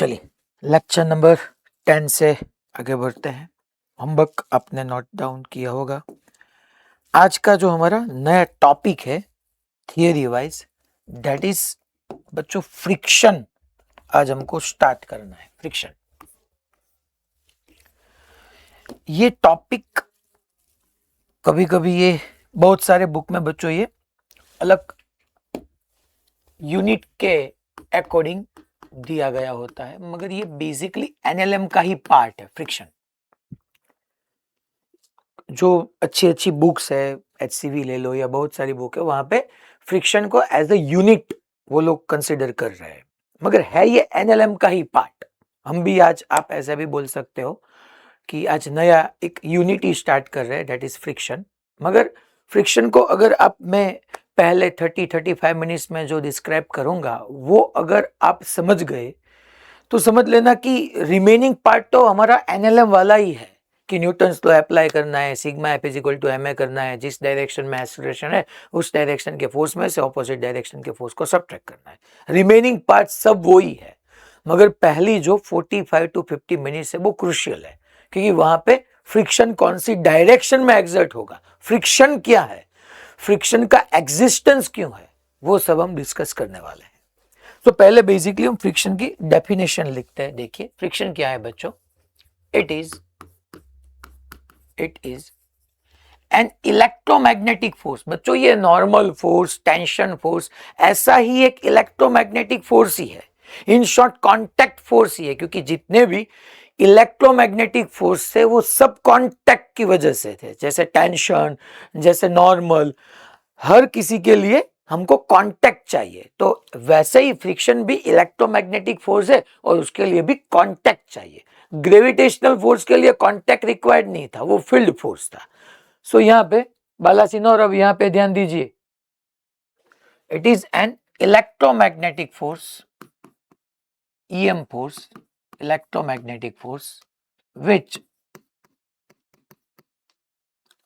चलिए lecture number 10 से आगे बढ़ते हैं। होमवर्क आपने नोट डाउन किया होगा। आज का जो हमारा नया टॉपिक है थियरी वाइज, दैट इज बच्चों फ्रिक्शन। आज हमको स्टार्ट करना है फ्रिक्शन। ये टॉपिक कभी कभी ये बहुत सारे बुक में बच्चों ये अलग यूनिट के अकॉर्डिंग दिया गया होता है, मगर ये बेसिकली एनएलएम का ही पार्ट है फ्रिक्शन। जो अच्छी अच्छी बुक्स है, एचसीवी ले लो या बहुत सारी बुक है, वहां पे फ्रिक्शन को एज अ यूनिट वो लोग कंसिडर कर रहे हैं, मगर है ये एनएलएम का ही पार्ट। हम भी आज, आप ऐसा भी बोल सकते हो कि आज नया एक यूनिट ही स्टार्ट कर रहे हैं, दैट इज फ्रिक्शन। मगर फ्रिक्शन को अगर आप, मैं पहले 30-35 मिनट्स में जो डिस्क्राइब करूंगा वो अगर आप समझ गए तो समझ लेना कि रिमेनिंग पार्ट तो हमारा एनएलएम वाला ही है कि न्यूटन्स लॉ अप्लाई करना है, sigma F is equal to M A करना है, जिस डायरेक्शन में एक्सीलरेशन है उस डायरेक्शन के फोर्स में से ऑपोजिट डायरेक्शन के फोर्स को सब्ट्रैक्ट करना है। रिमेनिंग पार्ट सब वो ही है, मगर पहली जो 45 to 50 मिनट्स है वो क्रूशियल है, क्योंकि वहां पे फ्रिक्शन कौन सी डायरेक्शन में एग्जर्ट होगा, फ्रिक्शन क्या है, फ्रिक्शन का एग्जिस्टेंस क्यों है, वो सब हम डिस्कस करने वाले हैं। तो पहले बेसिकली हम फ्रिक्शन की डेफिनेशन लिखते हैं। देखिए फ्रिक्शन क्या है बच्चों। It is an electromagnetic force. बच्चों ये नॉर्मल फोर्स, टेंशन फोर्स, ऐसा ही एक इलेक्ट्रोमैग्नेटिक फोर्स ही है। इन शॉर्ट कांटेक्ट फोर्स ही है, क्योंकि जितने भी इलेक्ट्रोमैग्नेटिक फोर्स थे वो सब कांटेक्ट की वजह से थे। जैसे टेंशन, जैसे नॉर्मल, हर किसी के लिए हमको कांटेक्ट चाहिए, तो वैसे ही फ्रिक्शन भी इलेक्ट्रोमैग्नेटिक फोर्स है और उसके लिए भी कांटेक्ट चाहिए। ग्रेविटेशनल फोर्स के लिए कांटेक्ट रिक्वायर्ड नहीं था, वो फील्ड फोर्स था। सो यहां पे बालासिनोर, अब यहां पे ध्यान दीजिए, it is an electromagnetic force, EM force, electromagnetic force which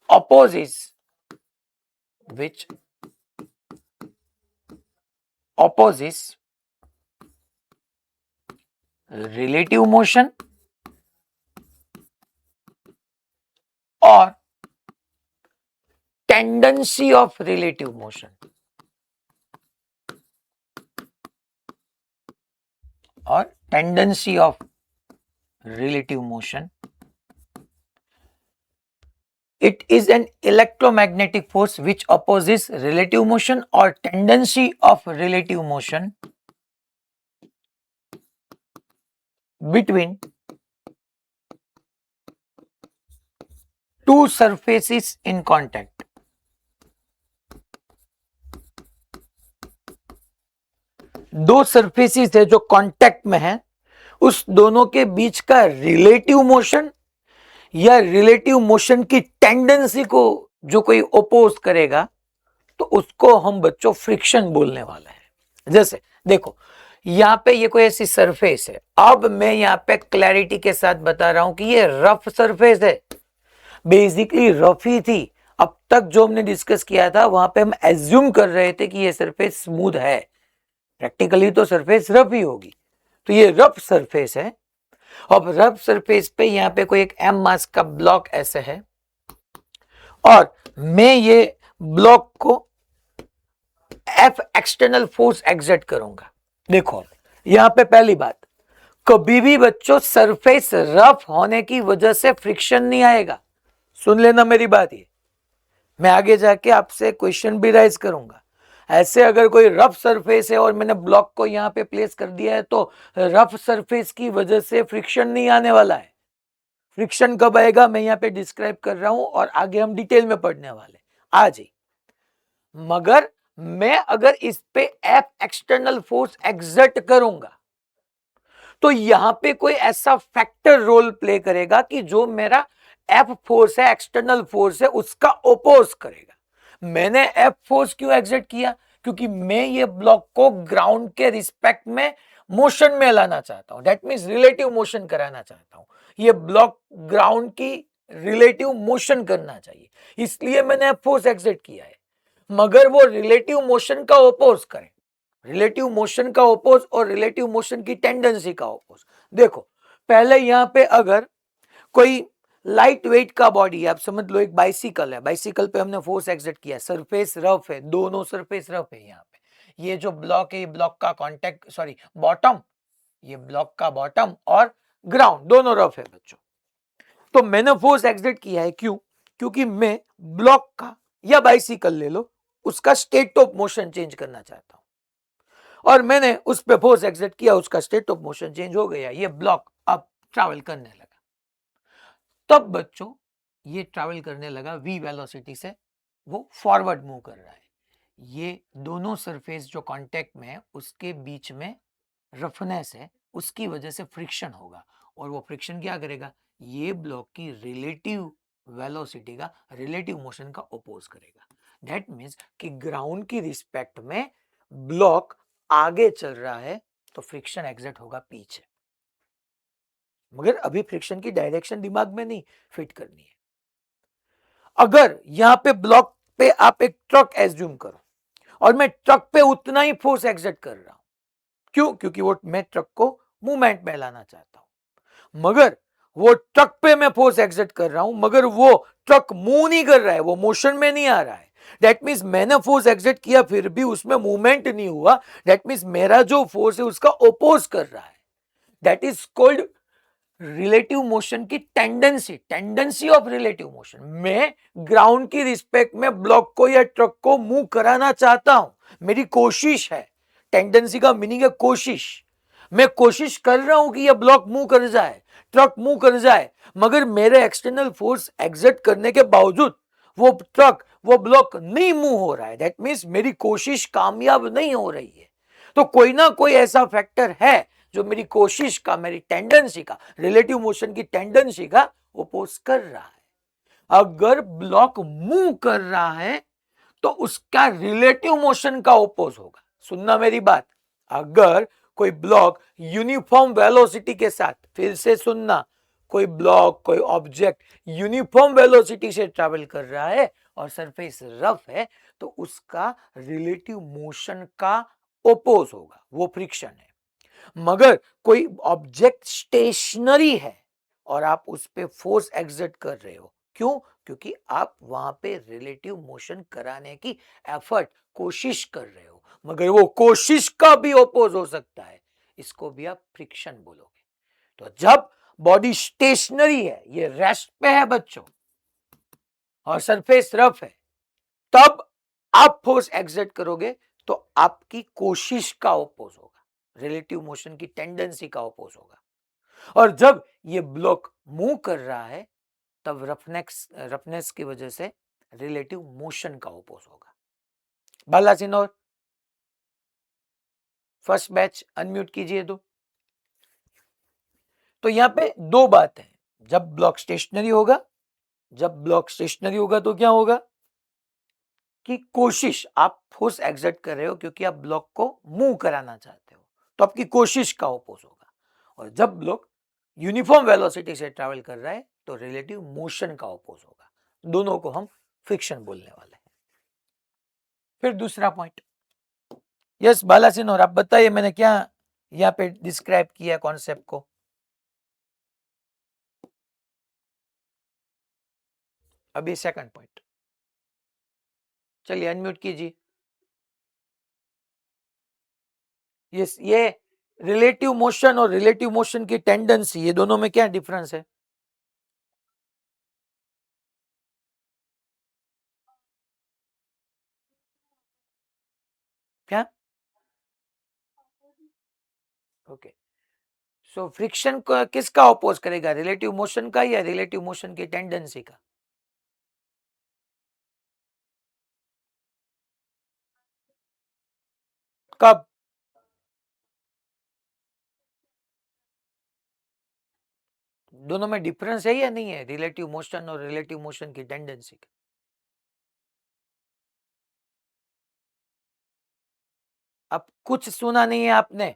opposes relative motion or tendency of relative motion, or tendency of relative motion. It is an electromagnetic force which opposes relative motion or tendency of relative motion between two surfaces in contact. दो surfaces है जो contact में है, उस दोनों के बीच का relative motion या रिलेटिव मोशन की टेंडेंसी को जो कोई ओपोज करेगा तो उसको हम बच्चों फ्रिक्शन बोलने वाले हैं। जैसे देखो यहां पे ये कोई ऐसी सरफेस है, अब मैं यहां पे क्लैरिटी के साथ बता रहा हूं कि ये रफ सरफेस है, बेसिकली रफ ही थी। अब तक जो हमने डिस्कस किया था वहां पे हम एज्यूम कर रहे थे कि ये सरफेस स्मूथ है, प्रैक्टिकली तो सरफेस रफ ही होगी। तो ये रफ सरफेस है। अब रफ सरफेस पे यहाँ पे कोई एक एम मास का ब्लॉक ऐसे है और मैं ये ब्लॉक को एफ एक्सटर्नल फोर्स एक्सर्ट करूंगा। देखो यहां पे पहली बात, कभी भी बच्चों सरफेस रफ होने की वजह से फ्रिक्शन नहीं आएगा। सुन लेना मेरी बात, ये मैं आगे जाके आपसे क्वेश्चन भी राइज करूंगा। ऐसे अगर कोई रफ सरफेस है और मैंने ब्लॉक को यहां पे प्लेस कर दिया है तो रफ सरफेस की वजह से फ्रिक्शन नहीं आने वाला है। फ्रिक्शन कब आएगा मैं यहां पे डिस्क्राइब कर रहा हूं और आगे हम डिटेल में पढ़ने वाले आज ही। मगर मैं अगर इस पे एफ एक्सटर्नल फोर्स एक्सर्ट करूंगा तो यहां पे कोई ऐसा फैक्टर रोल प्ले करेगा कि जो मेरा एफ फोर्स है, एक्सटर्नल फोर्स है, उसका ओपोज करेगा। मैंने एफ फोर्स क्यों एक्सर्ट किया? क्योंकि मैं ये ब्लॉक को ग्राउंड के रिस्पेक्ट में मोशन में लाना चाहता हूं, दैट मींस रिलेटिव मोशन कराना चाहता हूं। ये ब्लॉक ग्राउंड की रिलेटिव मोशन करना चाहिए, इसलिए मैंने एफ फोर्स एक्सर्ट किया है। मगर वो रिलेटिव मोशन का ओपोज करे, रिलेटिव मोशन का ओपोज और रिलेटिव मोशन की टेंडेंसी का ओपोज। देखो पहले यहां पे अगर कोई लाइट वेट का बॉडी है, आप समझ लो एक बाइसिकल है, बाइसिकल पे हमने फोर्स एक्सर्ट किया, सरफेस रफ है, दोनों सरफेस रफ है। यहाँ पे ये जो ब्लॉक है, ये ब्लॉक का कॉन्टेक्ट सॉरी बॉटम, ये ब्लॉक का बॉटम और ग्राउंड दोनों रफ है बच्चों। तो मैंने फोर्स एक्सर्ट किया है, क्यों? क्योंकि मैं ब्लॉक का या बाइसिकल ले लो, उसका स्टेट ऑफ मोशन चेंज करना चाहता हूं और मैंने उस पर फोर्स एक्सर्ट किया, उसका स्टेट ऑफ मोशन चेंज हो गया, ये ब्लॉक अब ट्रैवल करने लगा। तब बच्चों ये ट्रैवल करने लगा v वेलोसिटी से, वो फॉरवर्ड मूव कर रहा है। ये दोनों सरफेस जो कांटेक्ट में है उसके बीच में रफनेस है, उसकी वजह से फ्रिक्शन होगा और वो फ्रिक्शन क्या करेगा, ये ब्लॉक की रिलेटिव वेलोसिटी का, रिलेटिव मोशन का ओपोज करेगा। दैट मीन्स कि ग्राउंड की रिस्पेक्ट में ब्लॉक आगे चल रहा है तो फ्रिक्शन एग्जर्ट होगा पीछे, मगर अभी फ्रिक्शन की डायरेक्शन दिमाग में नहीं फिट करनी है। अगर यहां पे ब्लॉक पे आप एक ट्रक एज्यूम करो और मैं ट्रक पे उतना ही फोर्स एक्सर्ट कर रहा हूं, क्यों? क्योंकि वो मैं ट्रक को मूवमेंट में लाना चाहता हूं, मगर वो ट्रक पे मैं फोर्स एक्सर्ट कर रहा हूं मगर वो ट्रक मूव नहीं कर रहा है, वो मोशन में नहीं आ रहा है। दैट मीन्स मैंने फोर्स एक्सर्ट किया फिर भी उसमें मूवमेंट नहीं हुआ, दैट मीन्स मेरा जो फोर्स है उसका ओपोज कर रहा है। That is called relative motion की tendency, tendency of relative motion. मैं ग्राउंड की रिस्पेक्ट में ब्लॉक को या ट्रक को मूव कराना चाहता हूं, मेरी कोशिश है। टेंडेंसी का मीनिंग है कोशिश, मैं कोशिश कर रहा हूं कि यह ब्लॉक मूव कर जाए, ट्रक मूव कर जाए, मगर मेरे एक्सटर्नल फोर्स एग्जर्ट करने के बावजूद वो ट्रक वो ब्लॉक नहीं मूव हो रहा है। दैट मीन्स मेरी कोशिश कामयाब नहीं हो रही है। तो कोई ना कोई ऐसा फैक्टर है जो मेरी कोशिश का, मेरी टेंडेंसी का, रिलेटिव मोशन की टेंडेंसी का ओपोज कर रहा है। अगर ब्लॉक मूव कर रहा है तो उसका रिलेटिव मोशन का ओपोज होगा। सुनना मेरी बात, अगर कोई ब्लॉक यूनिफॉर्म वेलोसिटी के साथ, फिर से सुनना, कोई ब्लॉक कोई ऑब्जेक्ट यूनिफॉर्म वेलोसिटी से ट्रैवल कर रहा है और सरफेस रफ है तो उसका रिलेटिव मोशन का ओपोज होगा, वो फ्रिक्शन है। मगर कोई ऑब्जेक्ट स्टेशनरी है और आप उस पर फोर्स एक्सर्ट कर रहे हो, क्यों? क्योंकि आप वहां पे रिलेटिव मोशन कराने की एफर्ट, कोशिश कर रहे हो, मगर वो कोशिश का भी ओपोज हो सकता है, इसको भी आप फ्रिक्शन बोलोगे। तो जब बॉडी स्टेशनरी है, ये रेस्ट पे है बच्चों और सरफेस रफ है, तब आप फोर्स एक्सर्ट करोगे तो आपकी कोशिश का ओपोज होगा, रिलेटिव मोशन की टेंडेंसी का ओपोज होगा। और जब ये ब्लॉक मूव कर रहा है तब रफनेस की वजह से रिलेटिव मोशन का ओपोज होगा। बालासिनोर फर्स्ट बैच अनम्यूट कीजिए। तो यहां पे दो बात है, जब ब्लॉक स्टेशनरी होगा, जब ब्लॉक स्टेशनरी होगा तो क्या होगा कि कोशिश, आप फोर्स एक्सर्ट कर रहे हो क्योंकि आप ब्लॉक को मूव कराना चाहते हो, तो आपकी कोशिश का ओपोज होगा। और जब ब्लॉक यूनिफॉर्म वेलोसिटी से ट्रैवल कर रहा है तो रिलेटिव मोशन का ओपोज होगा। दोनों को हम फ्रिक्शन बोलने वाले हैं। फिर दूसरा पॉइंट, यस बालासिन, और आप बताइए मैंने क्या यहाँ पे डिस्क्राइब किया कॉन्सेप्ट को। अभी सेकंड पॉइंट, चलिए अनम्यूट कीजिए। यस, ये रिलेटिव मोशन और रिलेटिव मोशन की टेंडेंसी, ये दोनों में क्या डिफरेंस है? क्या? ओके, सो फ्रिक्शन को किसका अपोज करेगा, रिलेटिव मोशन का या रिलेटिव मोशन की टेंडेंसी का? कब? दोनों में डिफरेंस है या नहीं है, रिलेटिव मोशन और रिलेटिव मोशन की टेंडेंसी का? अब कुछ सुना नहीं है आपने।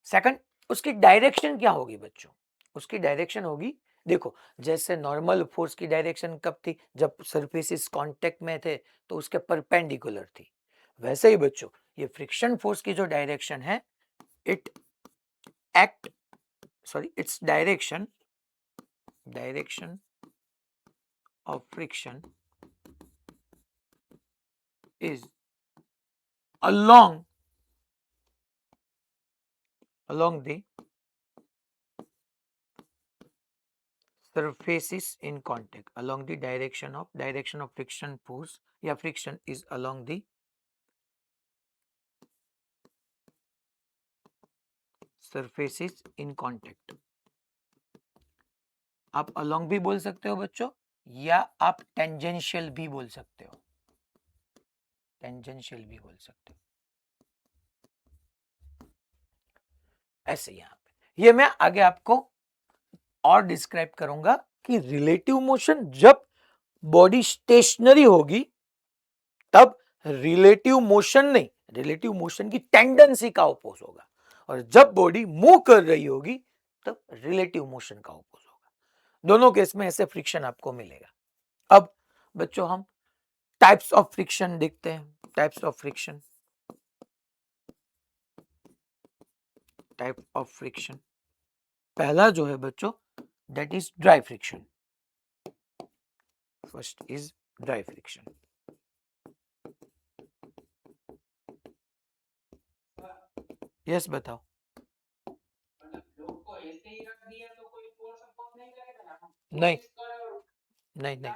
सेकंड, उसकी डायरेक्शन क्या होगी बच्चों? उसकी डायरेक्शन होगी देखो जैसे नॉर्मल फोर्स की डायरेक्शन कब थी, जब सरफेसेस कांटेक्ट में थे तो उसके परपेंडिकुलर थी। वैसे ही बच्चों ये फ्रिक्शन फोर्स की जो डायरेक्शन है, it act sorry its direction of friction is along the surfaces in contact, along the direction of friction force या friction is along the surfaces in contact। आप along भी बोल सकते हो बच्चों, या आप टेंजेंशियल भी बोल सकते हो, टेंजेंशियल भी बोल सकते हो। ऐसे यहाँ पे ये मैं आगे आपको और डिस्क्राइब करूंगा कि रिलेटिव मोशन जब बॉडी स्टेशनरी होगी तब रिलेटिव मोशन नहीं, रिलेटिव मोशन की टेंडेंसी का अपोज होगा, और जब बॉडी मूव कर रही होगी तब रिलेटिव मोशन का अपोज होगा। दोनों केस में ऐसे फ्रिक्शन आपको मिलेगा। अब बच्चों हम टाइप्स ऑफ फ्रिक्शन देखते हैं। Types of friction, type of friction, पहला जो है बच्चों that is dry friction. First is dry friction. Yes बताओ। नहीं नहीं नहीं,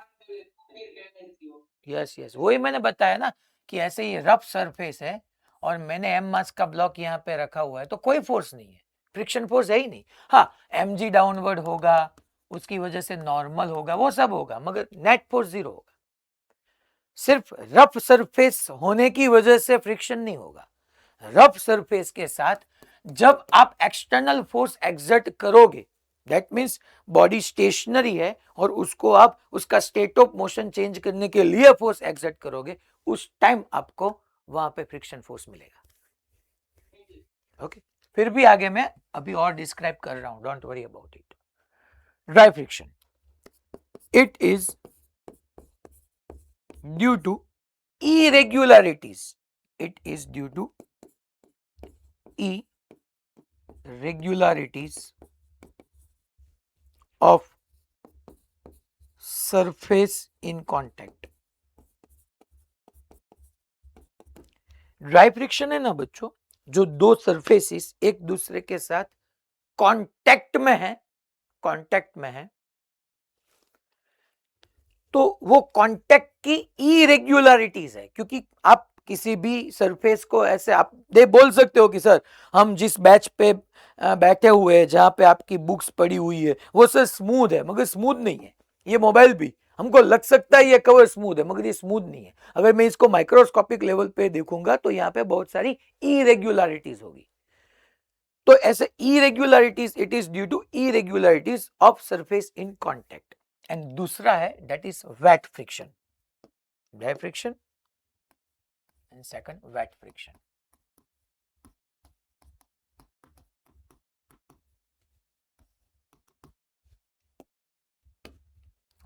यस यस वही मैंने बताया ना कि ऐसे ही रफ सरफेस है और मैंने एम मास का ब्लॉक यहाँ पे रखा हुआ है तो कोई फोर्स नहीं है, फ्रिक्शन फोर्स है ही नहीं। हाँ एम जी डाउनवर्ड होगा, उसकी वजह से नॉर्मल होगा, वो सब होगा, मगर नेट फोर्स जीरो होगा। सिर्फ रफ सरफेस होने की वजह से फ्रिक्शन नहीं होगा। रफ सरफेस के साथ जब आप एक्सटर्नल फोर्स एक्सर्ट करोगे, दैट मीन्स बॉडी स्टेशनरी है और उसको आप उसका स्टेट ऑफ मोशन चेंज करने के लिए फोर्स एक्सर्ट करोगे, उस टाइम आपको वहां पे फ्रिक्शन फोर्स मिलेगा। ओके फिर भी आगे मैं अभी और डिस्क्राइब कर रहा हूं, don't worry about it. Dry friction, it is due to irregularities, it is due to irregularities of surface in contact। Dry friction है ना बच्चों, जो दो सरफेसेस एक दूसरे के साथ कांटेक्ट में है, कांटेक्ट में है, तो वो कांटेक्ट की इरेग्युलरिटीज है। क्योंकि आप किसी भी सरफेस को ऐसे आप दे बोल सकते हो कि सर हम जिस बैच पे बैठे हुए हैं, जहां पे आपकी बुक्स पड़ी हुई है वो सर स्मूथ है, मगर स्मूथ नहीं है। ये मोबाइल भी हमको लग सकता है ये कवर स्मूथ है, मगर ये स्मूथ नहीं है। अगर मैं इसको माइक्रोस्कोपिक लेवल पे देखूंगा तो यहाँ पे बहुत सारी इरेग्युलरिटीज होगी। तो ऐसे irregularities, it is due to irregularities of surface in contact. And दूसरा है that is wet friction, dry friction and second wet friction.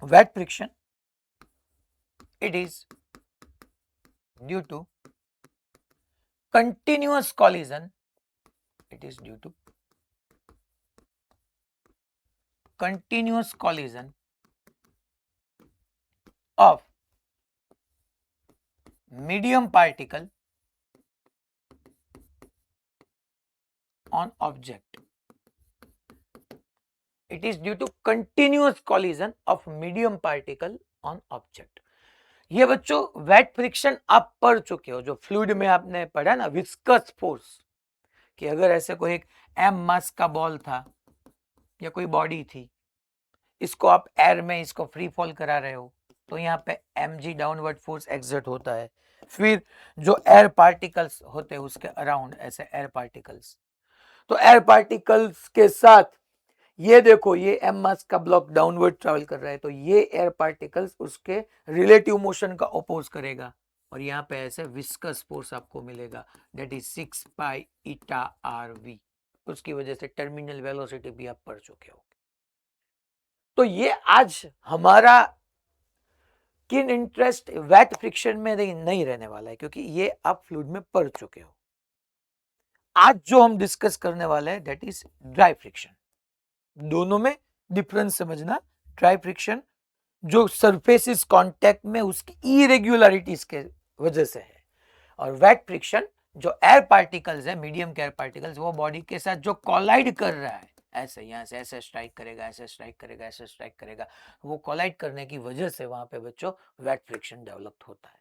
Wet friction, it is due to continuous collision, it is due to continuous collision of medium particle on object, it is due to continuous collision of medium particle on object। ये बच्चों wait friction आप पढ़ चुके हो, जो fluid में आपने पढ़ा ना विस्कस फोर्स, कि अगर ऐसे कोई एक एम मास का बॉल था या कोई बॉडी थी, इसको आप एयर में इसको फ्री फॉल करा रहे हो, तो यहाँ पे mg डाउनवर्ड फोर्स एक्सर्ट होता है। फिर जो एयर पार्टिकल्स होते हैं उसके अराउंड ऐसे एयर पार्टिकल्स, तो एयर पार्टिकल्स के साथ ये देखो ये एम मास का ब्लॉक डाउनवर्ड ट्रेवल कर रहा है, तो ये एयर पार्टिकल्स उसके रिलेटिव मोशन का अपोज करेगा और यहाँ पे ऐसे विस्कस फोर्स आपको मिलेगा, that is 6 pi eta R V. उसकी वजह से टर्मिनल वेलोसिटी भी आप पढ़ चुके हो। तो ये आज हमारा किन इंटरेस्ट वेट फ्रिक्शन में नहीं रहने वाला है, क्योंकि ये आप फ्लूइड में पढ़ चुके हो। आज जो हम डिस्कस करने वाले हैं दैट इज ड्राई फ्रिक्शन। दोनों में डिफरेंस समझना। ड्राई फ्रिक्शन जो सरफेसिस कांटेक्ट में उसकी इरेग्युलरिटीज के वजह से है, और वेट फ्रिक्शन जो एयर पार्टिकल्स है, मीडियम के एयर पार्टिकल्स, वो बॉडी के साथ जो कोलाइड कर रहा है, ऐसे यहाँ से ऐसे स्ट्राइक करेगा, ऐसे स्ट्राइक करेगा, ऐसे स्ट्राइक करेगा, वो कोलाइड करने की वजह से वहां पे बच्चों वेट फ्रिक्शन डेवलप होता है।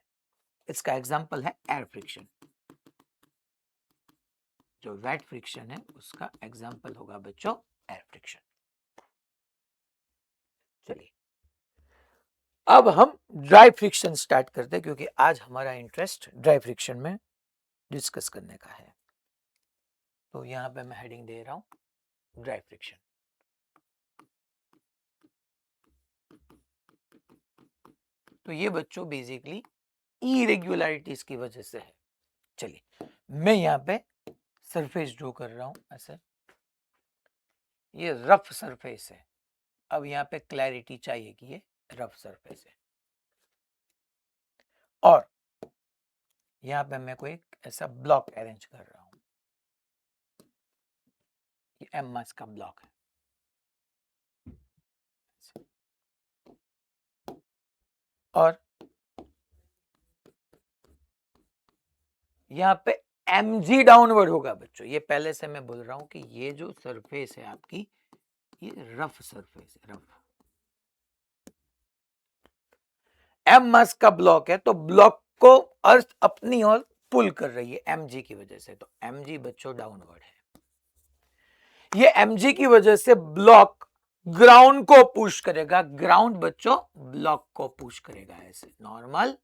इसका एग्जांपल है एयर फ्रिक्शन। जो वेट फ्रिक्शन है उसका एग्जांपल होगा बच्चों एयर फ्रिक्शन। चलिए अब हम ड्राई फ्रिक्शन स्टार्ट करते हैं, क्योंकि आज हमारा इंटरेस्ट ड्राई फ्रिक्शन में डिस्कस करने का है। तो यहां पे मैं हेडिंग दे रहा हूं ड्राई फ्रिक्शन। तो ये बच्चों बेसिकली इरेग्युलरिटीज की वजह से है। चलिए मैं यहाँ पे सरफेस ड्रॉ कर रहा हूं ऐसे, ये रफ सरफेस है। अब यहाँ पे क्लैरिटी चाहिए कि ये रफ सरफेस है, और यहाँ पे मैं कोई ऐसा ब्लॉक अरेंज कर रहा हूं। ये एम मास का ब्लॉक है। और यहाँ पे mg डाउनवर्ड होगा बच्चों। ये पहले से मैं बोल रहा हूं कि ये जो सरफेस है आपकी, ये रफ सरफेस है, रफ। एम मास का ब्लॉक है, तो ब्लॉक को अर्थ अपनी ओर पुल कर रही है mg की वजह से, तो mg बच्चों डाउनवर्ड है। ये mg की वजह से ब्लॉक ग्राउंड को पुश करेगा, ग्राउंड बच्चों ब्लॉक को पुश करेगा, ऐसे नॉर्मल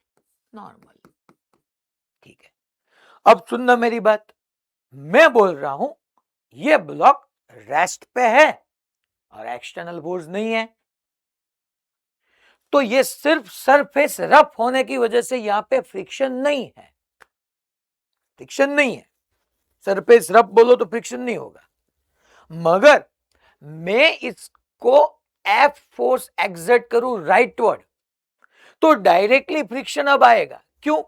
नॉर्मल। ठीक है, अब सुनना मेरी बात। मैं बोल रहा हूं ये ब्लॉक रेस्ट पे है और एक्सटर्नल फोर्स नहीं है, तो ये सिर्फ सरफेस रफ होने की वजह से यहां पे फ्रिक्शन नहीं है। फ्रिक्शन नहीं है, सरफेस रफ बोलो तो फ्रिक्शन नहीं होगा। मगर मैं इसको एफ फोर्स एक्सर्ट करूं राइटवर्ड, तो डायरेक्टली फ्रिक्शन अब आएगा। क्यों?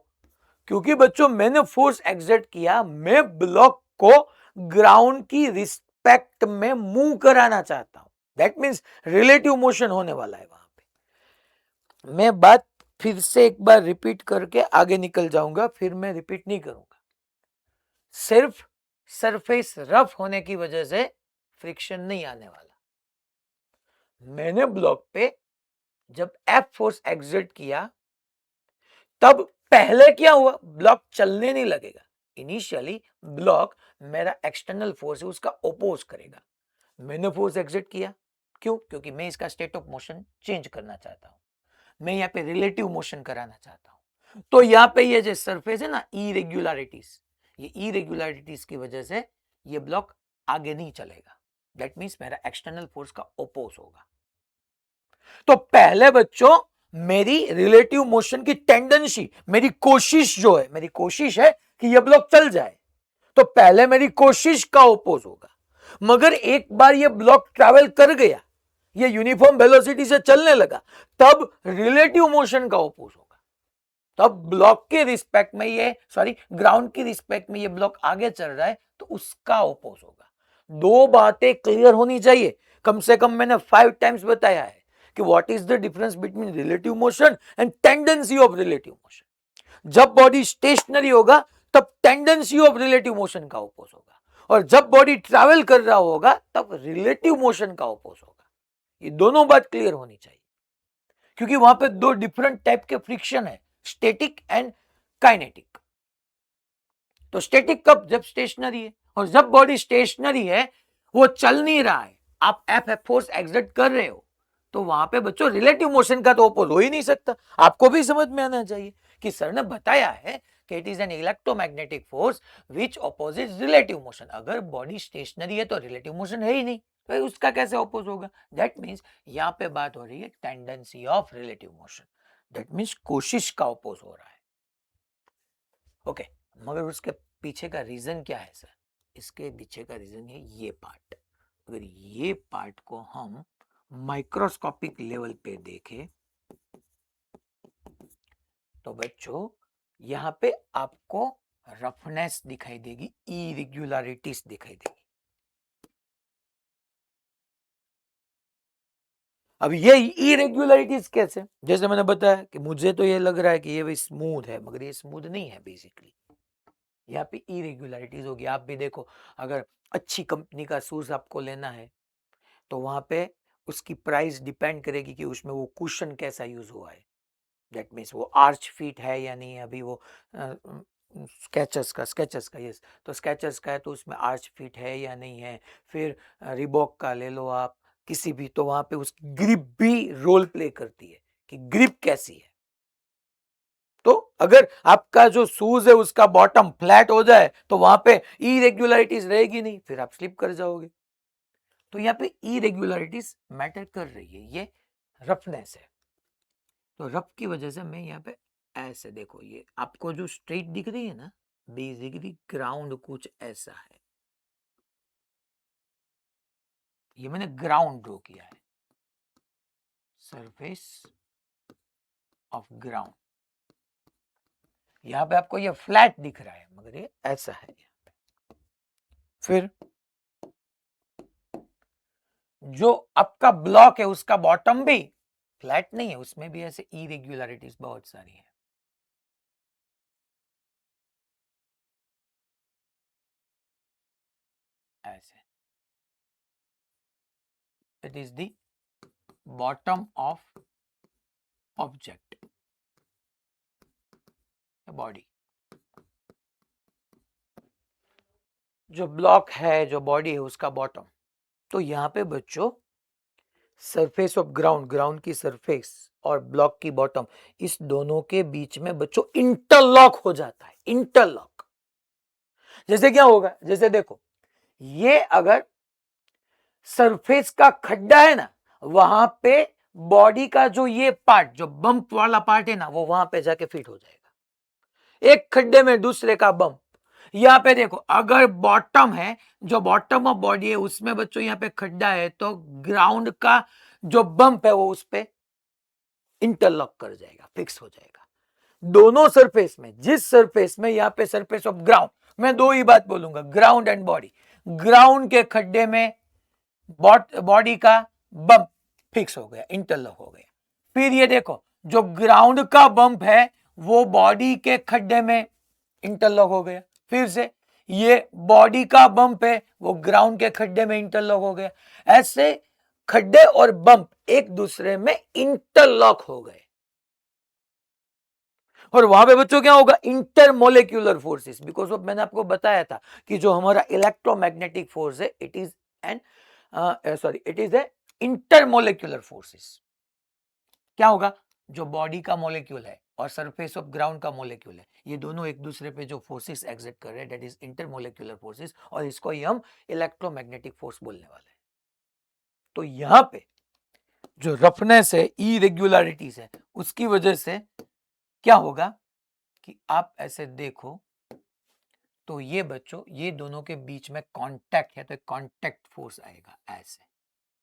क्योंकि बच्चों मैंने फोर्स एक्सर्ट किया, मैं ब्लॉक को ग्राउंड की रिस्पेक्ट में मूव कराना चाहता हूं। दैट मींस रिलेटिव मोशन होने वाला है वहां पे। मैं बात फिर से एक बार रिपीट करके आगे निकल जाऊंगा, फिर मैं रिपीट नहीं करूंगा। सिर्फ सरफेस रफ होने की वजह से फ्रिक्शन नहीं आने वाला। मैंने ब्लॉक पे जब एफ फोर्स एक्सर्ट किया, तब पहले क्या हुआ, ब्लॉक चलने नहीं लगेगा। इनिशियली ब्लॉक मेरा एक्सटर्नल फोर्स है उसका ओपोज करेगा। मैंने फोर्स एक्सर्ट किया, क्यों? क्योंकि मैं इसका स्टेट ऑफ मोशन चेंज करना चाहता हूं, मैं यहाँ पे रिलेटिव मोशन कराना चाहता हूं। तो यहाँ पे ये जो सरफेस है ना, इरेग्युलरिटीज, ये इरेग्युलरिटीज की वजह से ये ब्लॉक आगे नहीं चलेगा। दैट मीन्स मेरा एक्सटर्नल फोर्स का ओपोज होगा। तो पहले बच्चों मेरी रिलेटिव मोशन की टेंडेंसी, मेरी कोशिश जो है, मेरी कोशिश है कि ये ब्लॉक चल जाए, तो पहले मेरी कोशिश का ओपोज होगा। मगर एक बार ये ब्लॉक ट्रैवल कर गया, ये यूनिफॉर्म वेलोसिटी से चलने लगा, तब रिलेटिव मोशन का ओपोज होगा। तब ब्लॉक के रिस्पेक्ट में ये, सॉरी ग्राउंड की रिस्पेक्ट में ये ब्लॉक आगे चल रहा है, तो उसका ओपोज होगा। दो बातें क्लियर होनी चाहिए, कम से कम मैंने 5 टाइम्स बताया है कि what is the difference between relative motion and tendency of relative motion. जब बॉडी स्टेशनरी होगा तब टेंडेंसी ऑफ रिलेटिव मोशन का ओपोज होगा, और जब बॉडी ट्रैवल कर रहा होगा तब रिलेटिव मोशन का ओपोज होगा। ये दोनों बात क्लियर होनी चाहिए, क्योंकि वहां पे दो डिफरेंट टाइप के फ्रिक्शन है, स्टैटिक एंड काइनेटिक। तो स्टैटिक कब? जब स्टेशनरी है, और जब बॉडी स्टेशनरी है, वो चल नहीं रहा है, आप एफ फोर्स एक्सर्ट कर रहे हो, तो वहां पे बच्चों रिलेटिव मोशन का तो ओपोज हो ही नहीं सकता। आपको भी समझ में आना चाहिए कि सर ने बताया है कि it is an electromagnetic force which opposes relative motion. अगर बॉडी स्टेशनरी है तो रिलेटिव मोशन है ही नहीं, तो उसका कैसे अपोज होगा? दैट मीन्स यहां पे बात हो रही है tendency of relative motion. That means कोशिश का अपोज हो रहा है। ओके, मगर उसके पीछे का रीजन क्या है सर? इसके पीछे का रीजन है ये पार्ट। अगर ये पार्ट को हम माइक्रोस्कोपिक लेवल पे देखें तो बच्चों यहां पे आपको रफनेस दिखाई देगी, इरेग्युलरिटीज दिखाई देगी। अब ये इरेग्युलरिटीज कैसे, जैसे मैंने बताया कि मुझे तो ये लग रहा है कि ये भी स्मूथ है, मगर ये स्मूथ नहीं है। बेसिकली यहाँ पे इरेग्युलरिटीज होगी। आप भी देखो, अगर अच्छी कंपनी का शूज आपको लेना है तो वहां पे उसकी प्राइस डिपेंड करेगी कि उसमें वो कुशन कैसा यूज हुआ है। दैट मीन्स वो आर्च फिट है या नहीं है। अभी वो स्केचर्स का यस, तो स्केचर्स का है तो उसमें आर्च फिट है या नहीं है। फिर रिबॉक का ले लो आप, किसी भी, तो वहां पे उसकी ग्रिप भी रोल प्ले करती है कि ग्रिप कैसी है। तो अगर आपका जो शूज है उसका बॉटम फ्लैट हो जाए तो वहां पे इरेग्युलरिटीज रहेगी नहीं, फिर आप स्लिप कर जाओगे। तो यहाँ पे इरेग्युलरिटीज मैटर कर रही है, ये रफनेस है। तो रफ की वजह से मैं यहाँ पे ऐसे, देखो ये आपको जो स्ट्रेट दिख रही है ना, बेसिकली ग्राउंड कुछ ऐसा है। ये मैंने ग्राउंड ड्रॉ किया है, सरफेस ऑफ ग्राउंड। यहाँ पे आपको ये फ्लैट दिख रहा है मगर ये ऐसा है यहाँ पे। फिर जो आपका ब्लॉक है उसका बॉटम भी फ्लैट नहीं है, उसमें भी ऐसे इरेग्युलरिटीज बहुत सारी है। ऐसे it is the bottom of object, body. जो ब्लॉक है, जो बॉडी है, उसका बॉटम। तो यहाँ पे बच्चों सरफेस ऑफ ग्राउंड, ग्राउंड की सरफेस और ब्लॉक की बॉटम, इस दोनों के बीच में बच्चों इंटरलॉक हो जाता है। इंटरलॉक जैसे क्या होगा, जैसे देखो ये अगर सरफेस का खड्डा है ना, वहां पे बॉडी का जो ये पार्ट, जो बम्प वाला पार्ट है ना, वो वहां पे जाके फिट हो जाएगा। एक खड्डे में दूसरे का बम्प। यहाँ पे देखो, अगर बॉटम है, जो बॉटम ऑफ बॉडी है उसमें बच्चों यहाँ पे खड्डा है, तो ग्राउंड का जो बम्प है वो उस पे इंटरलॉक कर जाएगा, फिक्स हो जाएगा। दोनों सरफेस में, जिस सरफेस में, यहाँ पे सरफेस ऑफ ग्राउंड, मैं दो ही बात बोलूंगा, ग्राउंड एंड बॉडी। ग्राउंड के खड्डे में बॉडी का बम्प फिक्स हो गया, इंटरलॉक हो गया। फिर ये देखो, जो ग्राउंड का बम्प है वो बॉडी के खड्डे में इंटरलॉक हो गया। फिर से ये बॉडी का बम्प है वो ग्राउंड के खड्डे में इंटरलॉक हो गया। ऐसे खड्डे और बम्प एक दूसरे में इंटरलॉक हो गए। और वहां पे बच्चों क्या होगा, इंटरमोलिक्यूलर फोर्सेस। बिकॉज ऑफ, मैंने आपको बताया था कि जो हमारा इलेक्ट्रोमैग्नेटिक फोर्स है, it is an it is a intermolecular forces. क्या होगा, जो बॉडी का मॉलिक्यूल है और सरफेस ऑफ ग्राउंड का मॉलिक्यूल है, ये दोनों एक दूसरे पे जो फोर्सेस एग्जर्ट कर रहे हैं, दैट इज इंटरमोलिक्यूलर फोर्सेस, और इसको ही हम इलेक्ट्रोमैग्नेटिक फोर्स बोलने वाले हैं। तो यहां पे जो रफनेस है, इरेग्युलरिटीज है, उसकी वजह से क्या होगा कि आप ऐसे देखो तो ये बच्चों, ये दोनों के बीच में कांटेक्ट है, तो कांटेक्ट फोर्स आएगा। ऐसे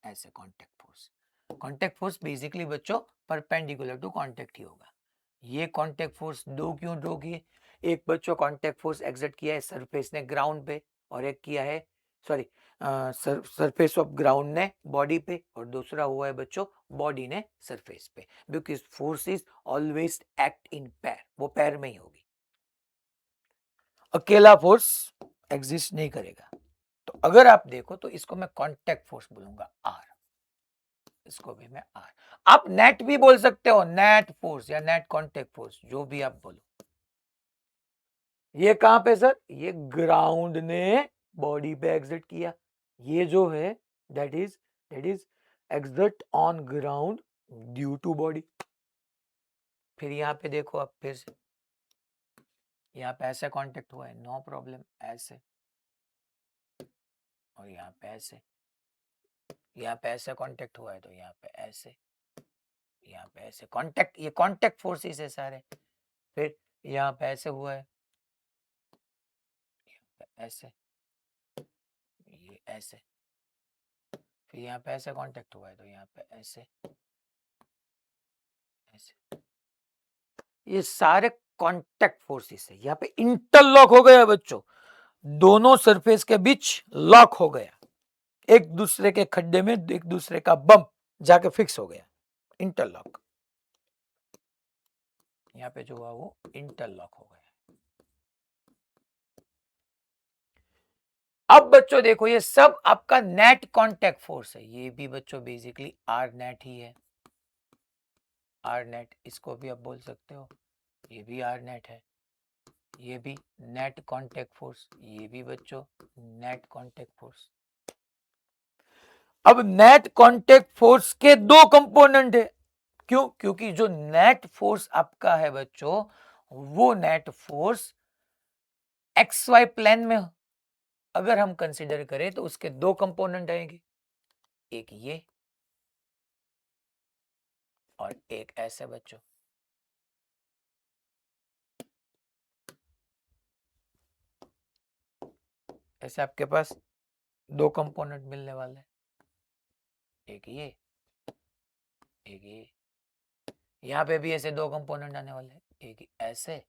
ऐसे कांटेक्ट फोर्स बेसिकली बच्चों परपेंडिकुलर टू कांटेक्ट ही होगा। ये कांटेक्ट फोर्स दो क्यों ड्रॉ किए, एक बच्चों कांटेक्ट फोर्स एग्जर्ट किया है सरफेस ने ग्राउंड पे, और एक किया है सॉरी सरफेस ऑफ ग्राउंड ने बॉडी पे, और दूसरा हुआ है बच्चों बॉडी ने सरफेस पे। बिकॉज फोर्सेस ऑलवेज एक्ट इन पैर, वो पैर में ही होगी, अकेला फोर्स एग्जिस्ट नहीं करेगा। तो अगर आप देखो तो इसको मैं कांटेक्ट फोर्स बोलूंगा, आर। इसको भी मैं आर, आप नेट भी बोल सकते हो, नेट फोर्स या नेट कांटेक्ट फोर्स, जो भी आप बोलो। ये कहां पे सर, ये ग्राउंड ने बॉडी पे एग्जिट किया। ये जो है that is exert on ground due to body. फिर यहाँ पे देखो, आप फिर से यहाँ पे ऐसे कांटेक्ट हुआ है, नो प्रॉब्लम, ऐसे, और यहाँ पे ऐसे, यहाँ पे ऐसे कांटेक्ट हुआ है तो यहाँ पे ऐसे, यहाँ पे ऐसे कांटेक्ट, ये कांटेक्ट फोर्सेस है सारे। फिर यहाँ पे ऐसे हुआ है, ऐसे, ये ऐसे, फिर यहाँ पे ऐसे कांटेक्ट हुआ है तो यहाँ पे ऐसे ऐसे, ये सारे कांटेक्ट फोर्सेस है। यहाँ पे इंटरलॉक हो गया बच्चों, दोनों सरफेस के बीच लॉक हो गया, एक दूसरे के खड्डे में एक दूसरे का बम जाके फिक्स हो गया, इंटरलॉक। यहाँ पे जो हुआ वो इंटरलॉक हो गया। अब बच्चों देखो ये सब आपका नेट कांटेक्ट फोर्स है, ये भी बच्चों बेसिकली आर नेट ही है, आर नेट इसको भी आप बोल सकते हो, ये भी आर नेट है, ये भी नेट कांटेक्ट फोर्स, ये भी बच्चों नेट कांटेक्ट फोर्स। अब नेट कांटेक्ट फोर्स के दो कंपोनेंट है, क्यों? क्योंकि जो नेट फोर्स आपका है बच्चों, वो net force X Y plane में अगर हम कंसीडर करें तो उसके दो कंपोनेंट आएंगे, एक ये और एक ऐसे बच्चों। ऐसे आपके पास दो कंपोनेंट मिलने वाले हैं, एक ये एक ये। यहां पे भी ऐसे दो कंपोनेंट आने वाले हैं, एक ऐसे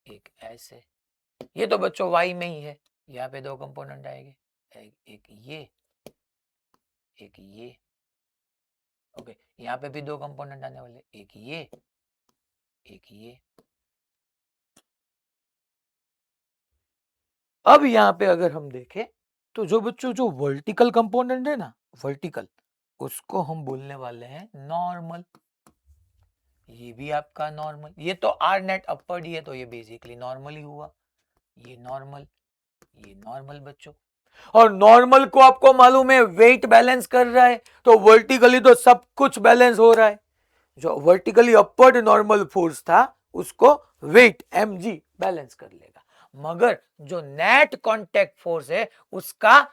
एक ऐसे। ये तो बच्चों वाई में ही है, यहाँ पे दो कंपोनेंट आएंगे, एक ये एक ये। ओके, यहाँ पे भी दो कंपोनेंट आने वाले, एक ये एक ये। अब यहाँ पे अगर हम देखें तो जो बच्चों जो वर्टिकल कंपोनेंट है ना, वर्टिकल, उसको हम बोलने वाले हैं नॉर्मल। ये भी आपका नॉर्मल, ये तो आर नेट अपर ही है तो ये बेसिकली नॉर्मल ही हुआ, ये नॉर्मल, ये नॉर्मल बच्चों। और नॉर्मल को आपको मालूम है वेट बैलेंस कर रहा है, तो वर्टिकली तो सब कुछ बैलेंस हो रहा है। जो वर्टिकली अपवर्ड नॉर्मल फोर्स था उसको वेट mg बैलेंस कर लेगा, मगर जो नेट कांटेक्ट फोर्स है उसका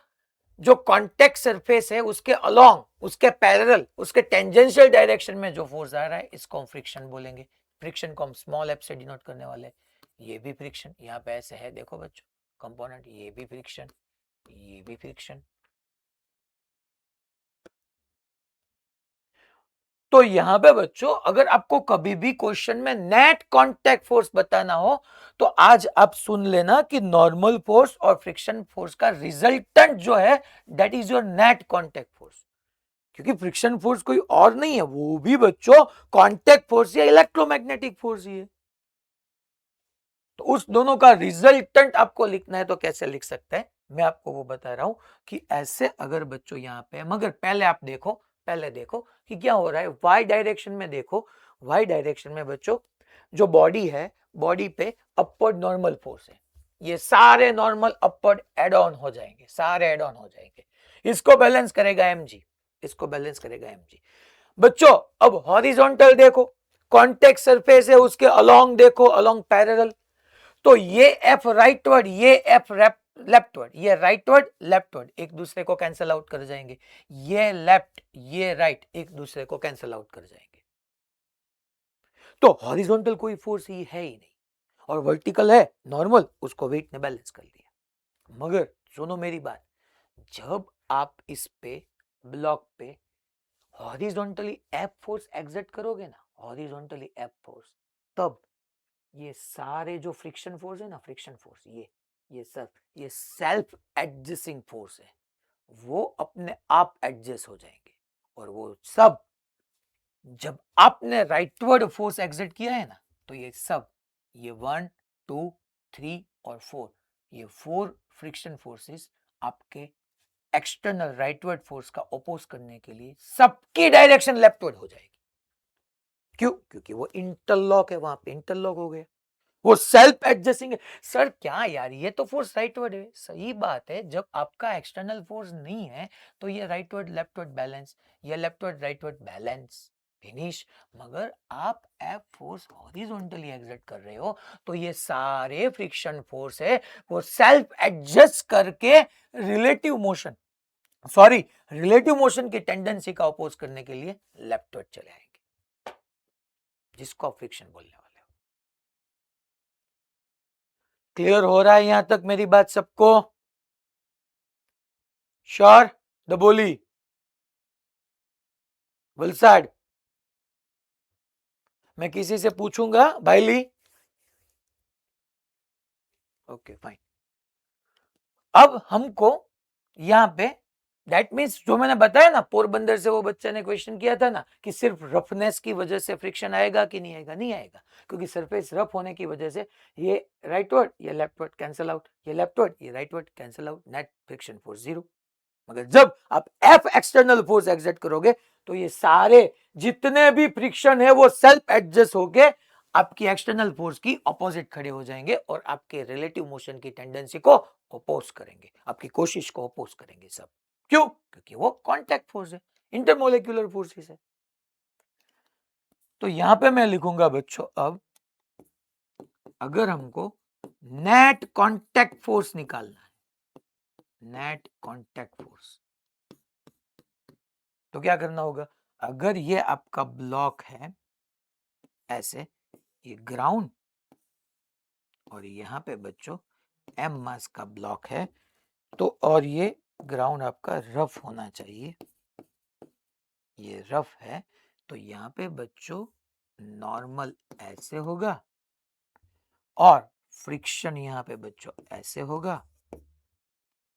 जो कांटेक्ट सरफेस है उसके अलोंग, उसके पैरेलल, उसके टेंजेंशियल डायरेक्शन में जो फोर्स आ रहा है इसको हम फ्रिक्शन बोलेंगे। फ्रिक्शन को हम स्मॉल एफ से डिनोट करने वाले हैं। ये भी फ्रिक्शन, यहाँ पे ऐसे है देखो बच्चों कंपोनेंट, ये भी फ्रिक्शन, ये भी फ्रिक्शन। तो यहां पे बच्चों अगर आपको कभी भी क्वेश्चन में नेट कांटेक्ट फोर्स बताना हो तो आज आप सुन लेना कि नॉर्मल फोर्स और फ्रिक्शन फोर्स का रिजल्टेंट जो है that is your net contact force. क्योंकि फ्रिक्शन फोर्स कोई और नहीं है, वो भी बच्चों कांटेक्ट फोर्स या इलेक्ट्रोमैग्नेटिक फोर्स ही है। तो उस दोनों का रिजल्टेंट आपको लिखना है तो कैसे लिख सकते हैं, मैं आपको वो बता रहा हूं कि ऐसे अगर बच्चों यहां पे, मगर पहले आप देखो, पहले देखो कि क्या हो रहा है वाई डायरेक्शन में। देखो वाई डायरेक्शन में बच्चों जो बॉडी है, बॉडी पे अपवर्ड नॉर्मल फोर्स है, ये सारे नॉर्मल अपवर्ड एड ऑन हो जाएंगे, सारे एड ऑन हो जाएंगे। इसको बैलेंस करेगा mg, इसको बैलेंस करेगा mg। बच्चों अब हॉरिजॉन्टल देखो, कॉन्टेक्ट सरफेस है उसके अलोंग देखो, अलोंग पैरेलल, तो ये एफ राइटवर्ड, ये एफ लेफ्टवर्ड, ये राइटवर्ड लेफ्टवर्ड एक दूसरे को कैंसिल आउट कर जाएंगे, ये लेफ्ट ये राइट एक दूसरे को कैंसिल आउट कर जाएंगे। तो हॉरिजॉन्टल कोई फोर्स ही है ही नहीं, और वर्टिकल है नॉर्मल, उसको वेट ने बैलेंस कर लिया। मगर सुनो मेरी बात, जब आप इस पे ब्लॉक पे हॉरिजॉन्टली एफ फोर्स एग्जर्ट करोगे ना, हॉरिजॉन्टली एफ फोर्स, तब ये सारे जो फ्रिक्शन फोर्स है ना, फ्रिक्शन फोर्स, ये सब, ये सेल्फ एडजस्टिंग फोर्स है, वो अपने आप एडजस्ट हो जाएंगे। और वो सब जब आपने राइटवर्ड फोर्स एग्जिट किया है ना, तो ये सब, ये 1 2 3 और 4, ये 4 फ्रिक्शन फोर्सेस आपके एक्सटर्नल राइटवर्ड फोर्स का अपोज करने के लिए सबकी डायरेक्शन लेफ्टवर्ड हो जाएगी। क्यों? क्योंकि वो इंटरलॉक है, वहां पे इंटरलॉक हो गया, वो सेल्फ एडजस्टिंग है। सर क्या यार, ये तो फोर्स राइटवर्ड है, सही बात है, जब आपका एक्सटर्नल फोर्स नहीं है तो ये राइटवर्ड लेफ्टवर्ड बैलेंस, ये लेफ्टवर्ड राइटवर्ड बैलेंस, फिनिश। मगर आप एफ फोर्स हॉरिजॉन्टली एग्जर्ट कर रहे हो तो ये सारे फ्रिक्शन फोर्स है वो सेल्फ एडजस्ट करके relative motion, sorry relative motion की टेंडेंसी का अपोज करने के लिए लेफ्टवर्ड चले आएंगे, जिसको आप फ्रिक्शन बोलने वाले हो। क्लियर हो रहा है यहां तक मेरी बात सबको? श्योर? द बोली वलसाड, मैं किसी से पूछूंगा भाईली, ओके फाइन। अब हमको यहां पे दैट मीन्स जो मैंने बताया ना, पोरबंदर से वो बच्चे ने क्वेश्चन किया था ना कि सिर्फ रफनेस की वजह से फ्रिक्शन आएगा कि नहीं आएगा, नहीं आएगा, क्योंकि सरफेस रफ होने की वजह से ये राइट वर्ड ये लेफ्ट वर्ड कैंसिल आउट, ये लेफ्ट वर्ड ये right word cancel out, net friction force zero. मगर जब आप एफ एक्सटर्नल फोर्स एग्जर्ट करोगे तो ये सारे जितने भी फ्रिक्शन है वो सेल्फ एडजस्ट होके आपकी एक्सटर्नल फोर्स की ऑपोजिट खड़े हो जाएंगे और आपके रिलेटिव मोशन की टेंडेंसी को अपोज करेंगे, आपकी कोशिश को अपोज करेंगे सब। क्यों? क्योंकि वो कांटेक्ट फोर्स है, इंटरमोलिकुलर फोर्सेस है। तो यहां पे मैं लिखूंगा बच्चों, अब अगर हमको नेट कांटेक्ट फोर्स निकालना है, नेट कांटेक्ट फोर्स, तो क्या करना होगा? अगर ये आपका ब्लॉक है ऐसे, ये ग्राउंड और यहां पे बच्चों एम मास का ब्लॉक है, तो और ये ग्राउंड आपका रफ होना चाहिए, ये रफ है, तो यहाँ पे बच्चों नॉर्मल ऐसे होगा और फ्रिक्शन यहाँ पे बच्चों ऐसे होगा,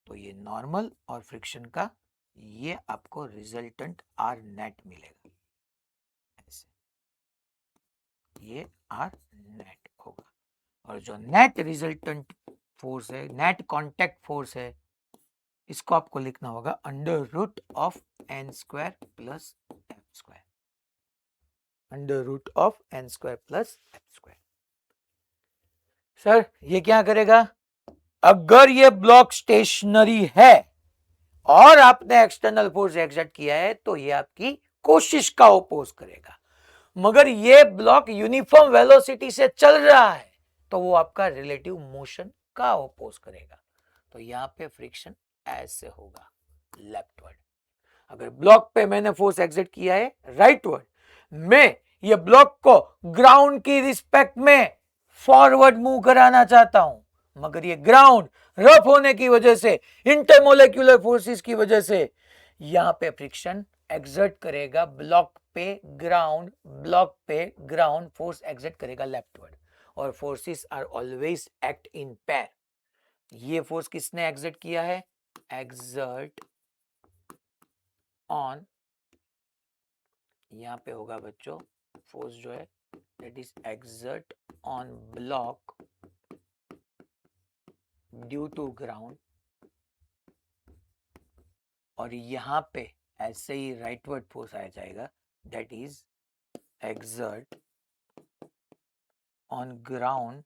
तो ये नॉर्मल और फ्रिक्शन का ये आपको रिजल्टेंट आर नेट मिलेगा, ऐसे ये आर नेट होगा। और जो नेट रिजल्टेंट फोर्स है, नेट कांटेक्ट फोर्स है, इसको आपको लिखना होगा under root of N square plus F square, under root of N square plus F square. Sir ये क्या करेगा? अगर ये ब्लॉक स्टेशनरी है और आपने एक्सटर्नल फोर्स एग्जर्ट किया है तो ये आपकी कोशिश का ओपोज करेगा। मगर ये ब्लॉक यूनिफॉर्म वेलोसिटी से चल रहा है तो वो आपका रिलेटिव मोशन का ओपोज करेगा। तो यहां पे फ्रिक्शन ऐसे होगा लेफ्टवर्ड। अगर ब्लॉक पे मैंने फोर्स एग्जर्ट किया है राइटवर्ड, मैं ये ब्लॉक को ग्राउंड की रिस्पेक्ट में फॉरवर्ड मूव कराना चाहता हूं, मगर ये ग्राउंड रफ होने की वजह से, इंटरमोलेक्युलर फोर्सेस की वजह से यहां पे फ्रिक्शन एग्जर्ट करेगा ब्लॉक पे ग्राउंड, ब्लॉक पे ग्राउंड फोर्स एग्जर्ट करेगा लेफ्टवर्ड। और forces are always act in pair. ये फोर्स किसने एग्जर्ट किया है? एग्जर्ट ऑन, यहां पे होगा बच्चों फोर्स जो है that is exert on block due to ground, और यहां पे ऐसे ही राइटवर्ड फोर्स आ जाएगा that is exert on ground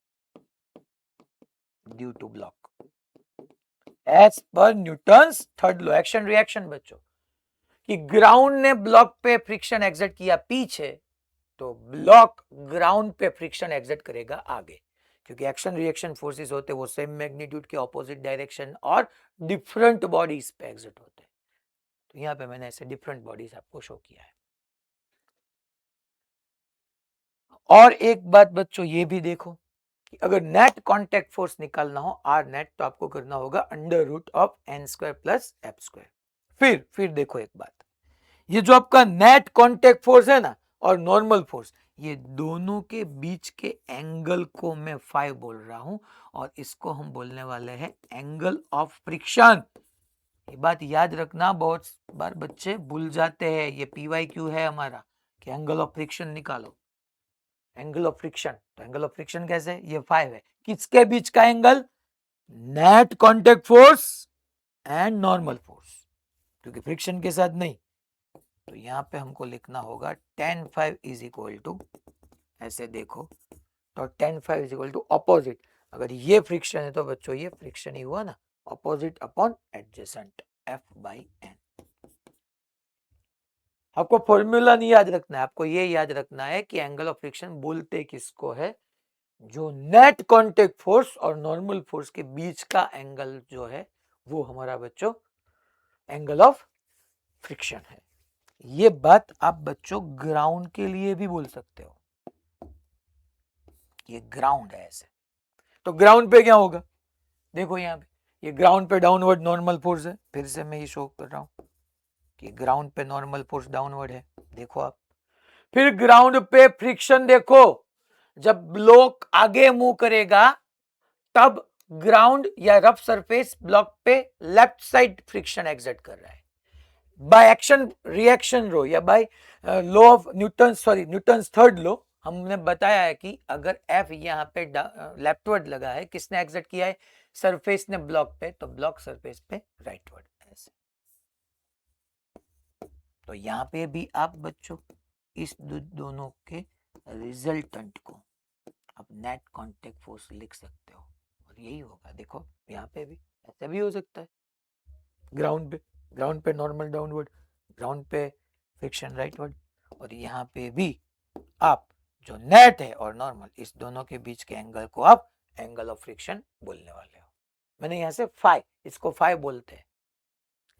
due to block as per Newton's third law, action reaction बच्चों, कि ग्राउंड ने ब्लॉक पे फ्रिक्शन एग्जर्ट किया पीछे तो ब्लॉक ग्राउंड पे फ्रिक्शन एग्जर्ट करेगा आगे, क्योंकि एक्शन रिएक्शन फोर्सेस होते वो सेम मैग्नीट्यूड के ऑपोजिट डायरेक्शन और डिफरेंट बॉडीज पे एग्जर्ट होते हैं। तो यहां पे मैंने ऐसे डिफरेंट बॉडीज आपको शो किया है। और एक बात बच्चों ये भी देखो कि अगर नेट कांटेक्ट फोर्स निकालना हो आर नेट, तो आपको करना होगा under root of N square plus F square. फिर देखो एक बात, ये जो आपका नेट कांटेक्ट फोर्स है ना और नॉर्मल फोर्स, ये दोनों के बीच के एंगल को मैं फाई बोल रहा हूं और इसको हम बोलने वाले हैं एंगल ऑफ फ्रिक्शन। ये बात याद रखना, बहुत बार बच्चे भूल जाते हैं, ये PYQ है हमारा कि एंगल ऑफ फ्रिक्शन निकालो, एंगल ऑफ फ्रिक्शन। तो एंगल ऑफ फ्रिक्शन कैसे? ये 5 है, किसके बीच का angle? Net contact force and normal force, क्योंकि फ्रिक्शन के साथ नहीं। तो यहां पे हमको लिखना होगा tan phi is equal to, ऐसे देखो तो tan phi is equal to opposite, अगर ये फ्रिक्शन है तो बच्चों ये फ्रिक्शन ही हुआ ना, opposite upon adjacent F by N। आपको फॉर्मूला नहीं याद रखना है, आपको ये याद रखना है कि एंगल ऑफ फ्रिक्शन बोलते किसको है? जो नेट कांटेक्ट फोर्स और नॉर्मल फोर्स के बीच का एंगल जो है वो हमारा बच्चों एंगल ऑफ फ्रिक्शन है। ये बात आप बच्चों ग्राउंड के लिए भी बोल सकते हो, ये ग्राउंड है ऐसे, तो ग्राउंड पे क्या होगा? देखो यहाँ पे ये ग्राउंड पे डाउनवर्ड नॉर्मल फोर्स है, फिर से मैं ये शो कर रहा हूं कि ग्राउंड पे नॉर्मल फोर्स डाउनवर्ड है, देखो आप। फिर ग्राउंड पे फ्रिक्शन देखो, जब ब्लॉक आगे मूव करेगा तब ग्राउंड या रफ सरफेस ब्लॉक पे लेफ्ट साइड फ्रिक्शन एग्जर्ट कर रहा है बाय एक्शन रिएक्शन रो या by law of Newton's third law. हमने बताया है कि अगर एफ यहाँ पे लेफ्टवर्ड लगा है, किसने एग्जर्ट किया है? सरफेस ने ब्लॉक पे, तो ब्लॉक सरफेस पे राइटवर्ड। ऐसे तो यहाँ पे भी आप बच्चों इस दोनों के रिजल्टेंट को आप नेट कांटेक्ट फोर्स लिख सकते हो और यही होगा। देखो यहाँ पे भी ऐसा भी हो सकता है, ग्राउंड पे नॉर्मल डाउनवर्ड, ग्राउंड पे फ्रिक्शन राइटवर्ड, और यहाँ पे भी आप जो नेट है और नॉर्मल, इस दोनों के बीच के एंगल को आप एंगल ऑफ फ्रिक्शन बोलने वाले हो। मैंने यहाँ से फाई, इसको फाई बोलते हैं,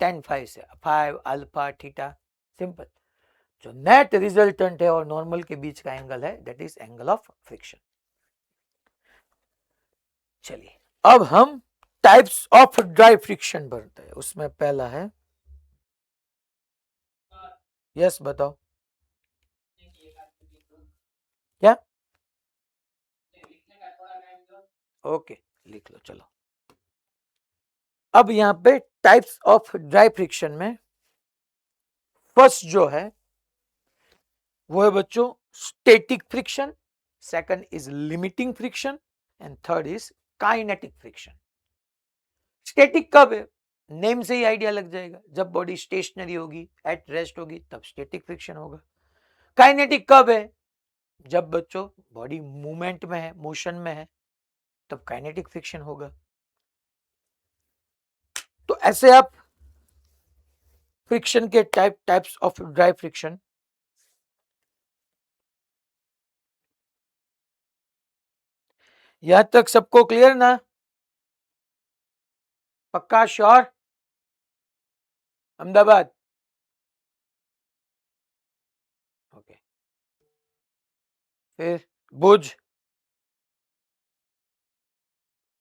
tan फाई से फाई अल्फा थीटा, सिंपल। जो नेट रिजल्टेंट है और नॉर्मल के बीच का एंगल है, that is angle of friction. चलिए अब हम टाइप्स ऑफ ड्राई फ्रिक्शन भरते हैं। उसमें पहला है, यस बताओ क्या? ओके लिख लो चलो। अब यहां पे टाइप्स ऑफ ड्राई फ्रिक्शन में फर्स्ट जो है वो है बच्चों static friction, second is limiting friction and third is kinetic friction. Static कब है? नेम से ही आइडिया लग जाएगा, जब बॉडी स्टेशनरी होगी, एट रेस्ट होगी, तब स्टैटिक फ्रिक्शन होगा। काइनेटिक कब है? जब बच्चों बॉडी मूवमेंट में है, मोशन में है, तब काइनेटिक फ्रिक्शन होगा। तो ऐसे आप फ्रिक्शन के टाइप्स ऑफ ड्राई फ्रिक्शन, यहां तक सबको क्लियर ना? पक्का श्योर? अहमदाबाद ओके, फिर Bhuj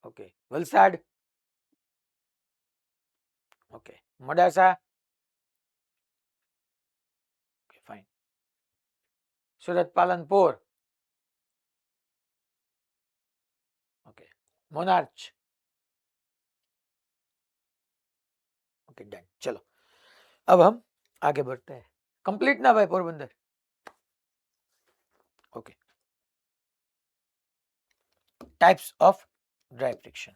okay, Valsad okay, Modasa okay fine, Surat Palanpur okay, monarch okay done. चलो अब हम आगे बढ़ते हैं। कंप्लीट ना भाई Porbandar? Okay, types of dry friction.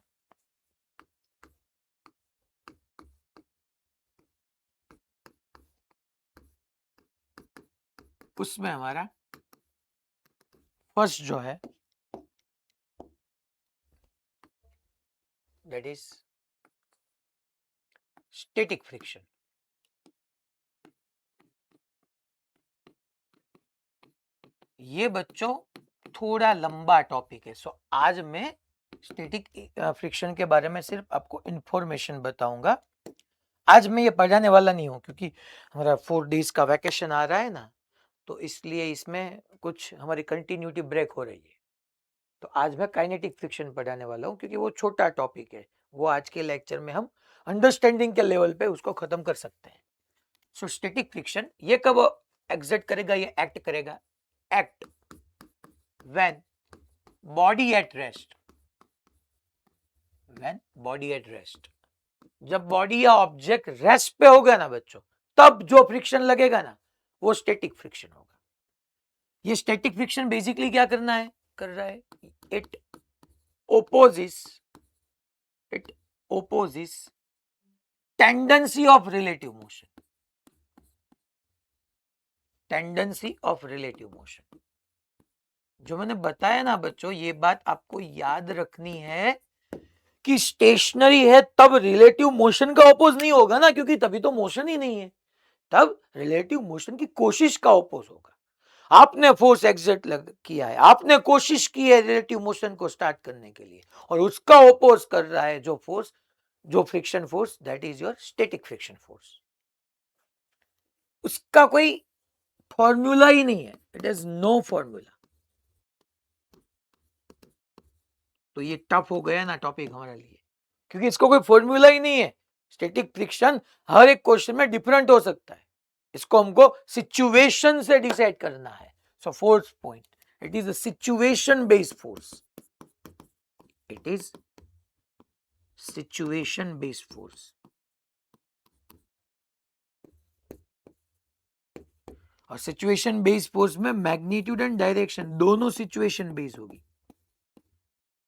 उसमें हमारा फर्स्ट जो है दैट इज स्टैटिक फ्रिक्शन। ये बच्चों थोड़ा लंबा टॉपिक है, सो आज मैं स्टैटिक फ्रिक्शन के बारे में सिर्फ आपको इंफॉर्मेशन बताऊंगा। आज मैं ये पढ़ाने वाला नहीं हूं क्योंकि हमारा 4 डेज का वैकेशन आ रहा है ना, तो इसलिए इसमें कुछ हमारी कंटिन्यूटी ब्रेक हो रही है। तो आज मैं काइनेटिक फ्रिक्शन पढ़ाने वाला हूँ क्योंकि वो छोटा टॉपिक है, वो आज के लेक्चर में हम अंडरस्टैंडिंग के लेवल पे उसको खत्म कर सकते हैं। सो स्टैटिक फ्रिक्शन ये कब एग्जिट करेगा, ये एक्ट करेगा? Act when body at rest, when body at rest, जब बॉडी या ऑब्जेक्ट रेस्ट पे होगा ना बच्चों, तब जो फ्रिक्शन लगेगा ना वो स्टैटिक फ्रिक्शन होगा। ये स्टैटिक फ्रिक्शन बेसिकली क्या करना है, कर रहा है, it opposes tendency of relative motion, tendency of relative motion. जो मैंने बताया ना बच्चों, ये बात आपको याद रखनी है कि स्टेशनरी है तब रिलेटिव मोशन का ऑपोज नहीं होगा ना, क्योंकि तभी तो मोशन ही नहीं है। तब रिलेटिव मोशन की कोशिश का ऑपोज होगा। आपने फोर्स एग्जर्ट किया है, आपने कोशिश की है रिलेटिव मोशन को स्टार्ट करने के लिए, और उसका ऑपोज कर रहा है जो फोर्स, जो friction force, that is your static friction force. उसका कोई फॉर्मूला ही नहीं है, इट इज नो फॉर्मूला। तो ये टफ हो गया ना टॉपिक हमारे लिए, क्योंकि इसको कोई फॉर्मूला ही नहीं है। स्टैटिक फ्रिक्शन हर एक क्वेश्चन में डिफरेंट हो सकता है। इसको हमको सिचुएशन से डिसाइड करना है. So fourth point, it is a situation based force. It is situation based force. और सिचुएशन बेस्ड फोर्स में मैग्नीट्यूड एंड डायरेक्शन दोनों सिचुएशन बेस्ड होगी.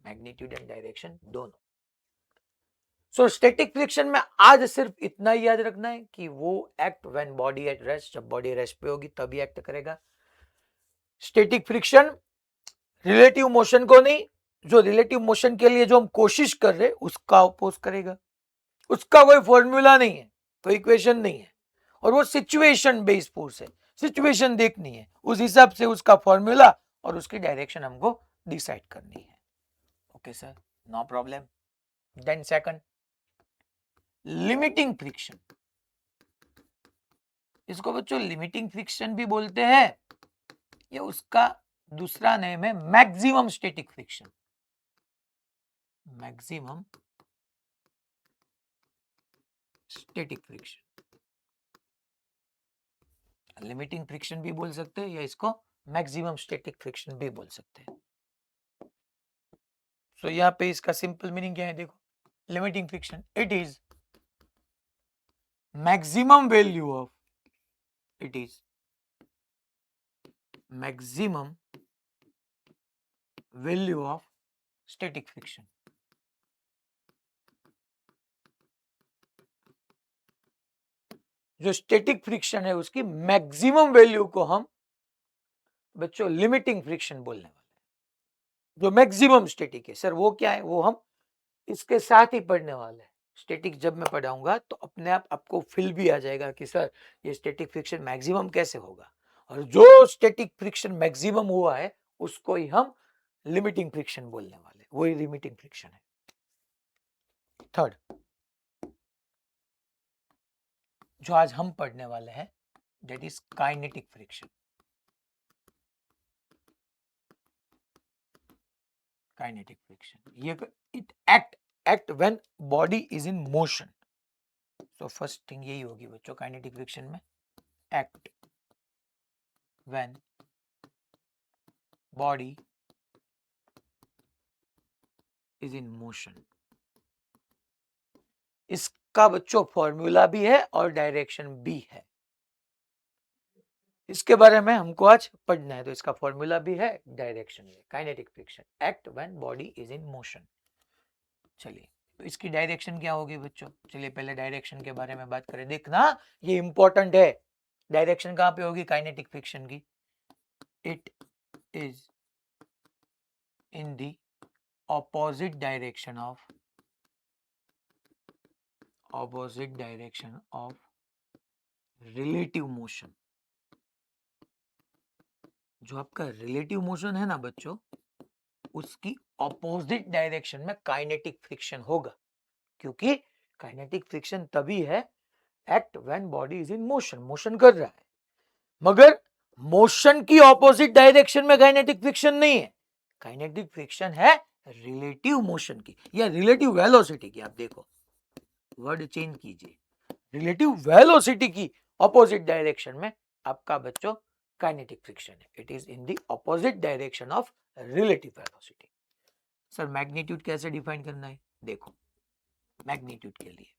मैग्नीट्यूड एंड डायरेक्शन दोनों. सो स्टैटिक फ्रिक्शन में आज सिर्फ इतना ही याद रखना है कि वो act when body at rest, जब बॉडी रेस्ट पे होगी तभी एक्ट करेगा. स्टैटिक फ्रिक्शन रिलेटिव मोशन को नहीं, जो रिलेटिव मोशन के लिए जो हम कोशिश कर रहे उसका अपोज करेगा. उसका कोई फॉर्मूला नहीं है, कोई इक्वेशन नहीं है, और वो सिचुएशन बेस्ड फोर्स है. सिचुएशन देखनी है, उस हिसाब से उसका फॉर्मूला और उसकी डायरेक्शन हमको डिसाइड करनी है. Okay sir, no problem. Then second, limiting friction. इसको बच्चों लिमिटिंग फ्रिक्शन भी बोलते हैं, ये उसका दूसरा नेम है maximum static friction. Maximum static friction, limiting friction भी बोल सकते हैं या इसको मैक्सिमम स्टैटिक फ्रिक्शन भी बोल सकते हैं. सो यहाँ पे इसका सिंपल मीनिंग क्या है देखो. Limiting friction, it is maximum value of, it is maximum value of static friction. जो स्टैटिक फ्रिक्शन है उसकी मैक्सिमम वैल्यू को हम बच्चों लिमिटिंग फ्रिक्शन बोलने वाले हैं. जो मैक्सिमम स्टैटिक है सर वो क्या है, वो हम इसके साथ ही पढ़ने वाले हैं. स्टैटिक जब मैं पढ़ाऊंगा तो अपने आप आपको फील भी आ जाएगा कि सर ये स्टैटिक फ्रिक्शन मैक्सिमम कैसे होगा, और जो स्टैटिक फ्रिक्शन मैक्सिमम हुआ है उसको ही हम लिमिटिंग फ्रिक्शन बोलने वाले, वही लिमिटिंग फ्रिक्शन है. थर्ड, जो आज हम पढ़ने वाले हैं that is kinetic friction. Kinetic friction, ये it act when body is in motion. तो फर्स्ट थिंग यही होगी बच्चों काइनेटिक फ्रिक्शन में, act when body is in motion. इसका बच्चों फॉर्मूला भी है और डायरेक्शन भी है. इसके बारे में हमको आज पढ़ना है, तो इसका फॉर्मूला भी है, डायरेक्शन भी. Kinetic friction, act when body is in motion. चलिए, तो इसकी डायरेक्शन क्या होगी बच्चों. चलिए पहले डायरेक्शन के बारे में बात करें. देखना ये इंपॉर्टेंट है. डायरेक्शन कहां पे होगी काइनेटिक फ्रिक्शन की. It is in the opposite direction of relative motion. जो आपका रिलेटिव मोशन है ना बच्चों, उसकी ऑपोजिट डायरेक्शन में काइनेटिक फ्रिक्शन होगा. क्योंकि काइनेटिक फ्रिक्शन तभी है act when body is in motion, motion कर रहा है. मगर मोशन की ऑपोजिट डायरेक्शन में काइनेटिक फ्रिक्शन नहीं है. काइनेटिक फ्रिक्शन है रिलेटिव मोशन की या रिलेटिव वेलोसिटी की. आप देखो वर्ड चेंज कीजिए, रिलेटिव वेलोसिटी की ऑपोजिट डायरेक्शन में आपका बच्चों काइनेटिक फ्रिक्शन है. It is in the opposite direction of relative velocity. Sir magnitude कैसे डिफाइन करना है. देखो मैग्नीट्यूड के लिए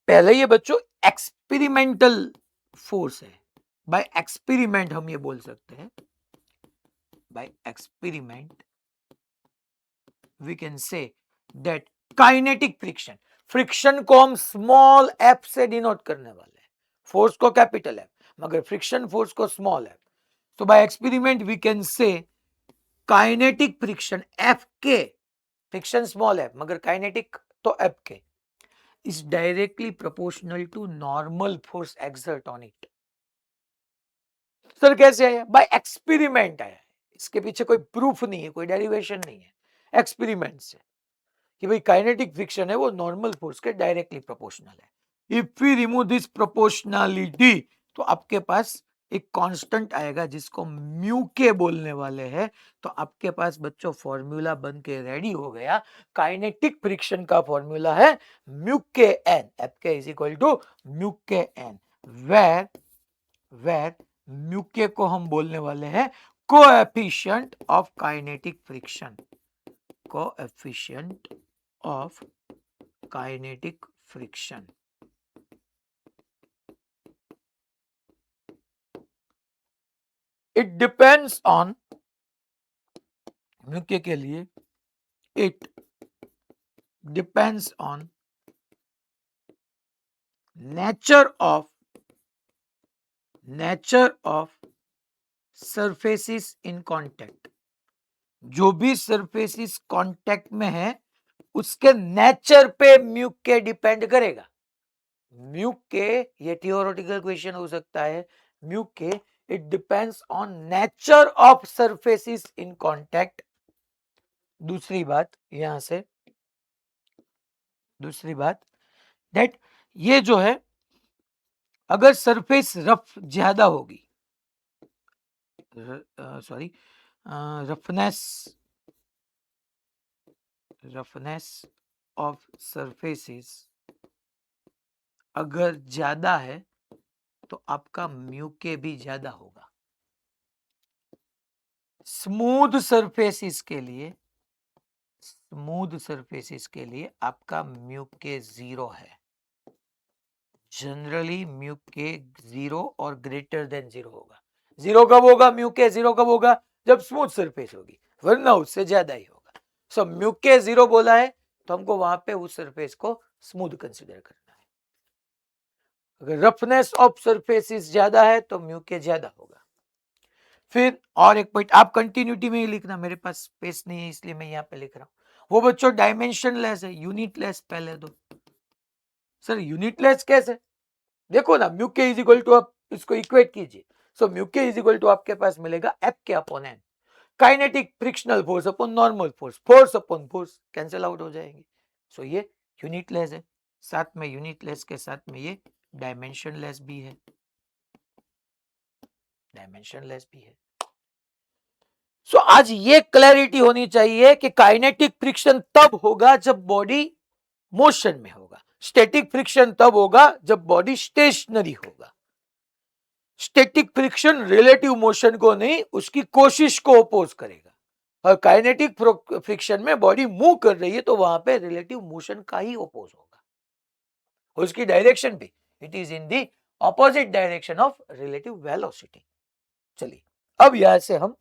पहले ये बच्चों एक्सपेरिमेंटल फोर्स है. बाय एक्सपेरिमेंट हम ये बोल सकते हैं, by experiment we can say that kinetic friction, friction को हम स्मॉल एफ से डिनोट करने वाले हैं, फोर्स को कैपिटल एफ, मगर फ्रिक्शन फोर्स को स्मॉल एफ. तो by experiment we can say kinetic friction F K, friction small F मगर काइनेटिक तो F K, is directly proportional to normal force exert on it. Sir कैसे आया. Bye experiment आया है. इसके पीछे कोई प्रूफ नहीं है, कोई डेरिवेशन नहीं है, एक्सपेरिमेंट से कि भाई काइनेटिक फ्रिक्शन है वो नॉर्मल फोर्स के डायरेक्टली प्रोपोर्शनल है. If we remove this proportionality तो आपके पास एक कांस्टेंट आएगा जिसको म्यू के बोलने वाले हैं. तो आपके पास बच्चों फॉर्मूला बन के रेडी हो गया. काइनेटिक फ्रिक्शन का फॉर्मूला है mu K N, F K is equal to mu K N, where where mu के को हम बोलने वाले हैं coefficient of kinetic friction, coefficient of kinetic friction. It depends on, mu के लिए it depends on nature of surfaces in contact. जो भी सरफेसिस कांटेक्ट में है उसके नेचर पे म्यू के डिपेंड करेगा। म्यू के, ये थियोरेटिकल क्वेश्चन हो सकता है, म्यू के it depends on nature of surfaces in contact. दूसरी बात यहां से, दूसरी बात दैट ये जो है, अगर सरफेस रफ ज्यादा होगी, सॉरी रफनेस ऑफ सरफेसेस अगर ज्यादा है तो आपका म्यू के भी ज्यादा होगा। स्मूथ सरफेसेस के लिए आपका म्यू के 0 है। जनरली म्यू के 0 और ग्रेटर देन 0 होगा। 0 कब होगा? म्यू के 0 कब होगा? जब स्मूथ सरफेस होगी, वरना उससे ज्यादा ही होगा। सो म्यू के 0 बोला है तो हमको वहां पे उस सरफेस को स्मूथ कंसीडर करना है। अगर रफनेस ऑफ सरफेस ज्यादा है तो म्यू के ज्यादा होगा। फिर और एक पॉइंट, आप कंटिन्यूटी में ही लिखना, मेरे पास स्पेस नहीं है इसलिए मैं यहाँ पे लिख रहा हूं। वो बच्चों डायमेंशनलेस है, यूनिटलेस पहले दो। सर यूनिटलेस कैसे? देखो ना, mu K is equal to, आप इसको इक्वेट कीजिए। So mu K is equal to आपके पास मिलेगा F K upon N, kinetic frictional force upon normal force, force upon force cancel out हो जाएंगे। सो ये यूनिटलेस है, साथ में यूनिटलेस के साथ में ये डायमेंशनलेस भी है, डायमेंशनलेस भी है। सो आज ये क्लैरिटी होनी चाहिए कि काइनेटिक फ्रिक्शन तब होगा जब बॉडी मोशन में होगा, स्टैटिक फ्रिक्शन तब होगा जब बॉडी स्टेशनरी होगा। स्टैटिक फ्रिक्शन रिलेटिव मोशन को नहीं, उसकी कोशिश को अपोज करेगा, और काइनेटिक फ्रिक्शन में बॉडी मूव कर रही है तो वहां पे रिलेटिव मोशन का ही अपोज होगा, उसकी डायरेक्शन भी it is in the opposite direction of relative velocity. चलिए अब यहां से हम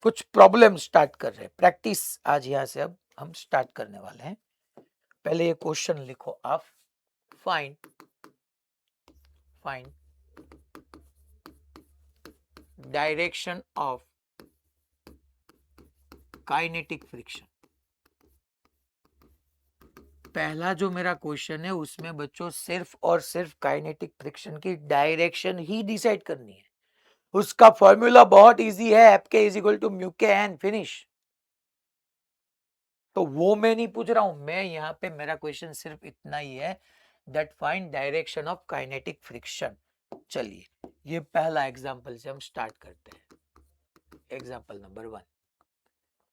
कुछ प्रॉब्लम स्टार्ट कर रहे हैं, प्रैक्टिस आज यहां से अब हम स्टार्ट करने वाले हैं। पहले ये क्वेश्चन लिखो आप, find direction of kinetic friction. पहला जो मेरा क्वेश्चन है उसमें बच्चों सिर्फ और सिर्फ काइनेटिक फ्रिक्शन की डायरेक्शन ही डिसाइड करनी है। उसका फॉर्मूला बहुत इजी है, F K is equal to mu K N, finish. तो वो मैं नहीं पूछ रहा हूं, मैं यहाँ पे मेरा क्वेश्चन सिर्फ इतना ही है, that find direction of kinetic friction. चलिए ये पहला एग्जांपल से हम स्टार्ट करते हैं। एग्जांपल नंबर 1,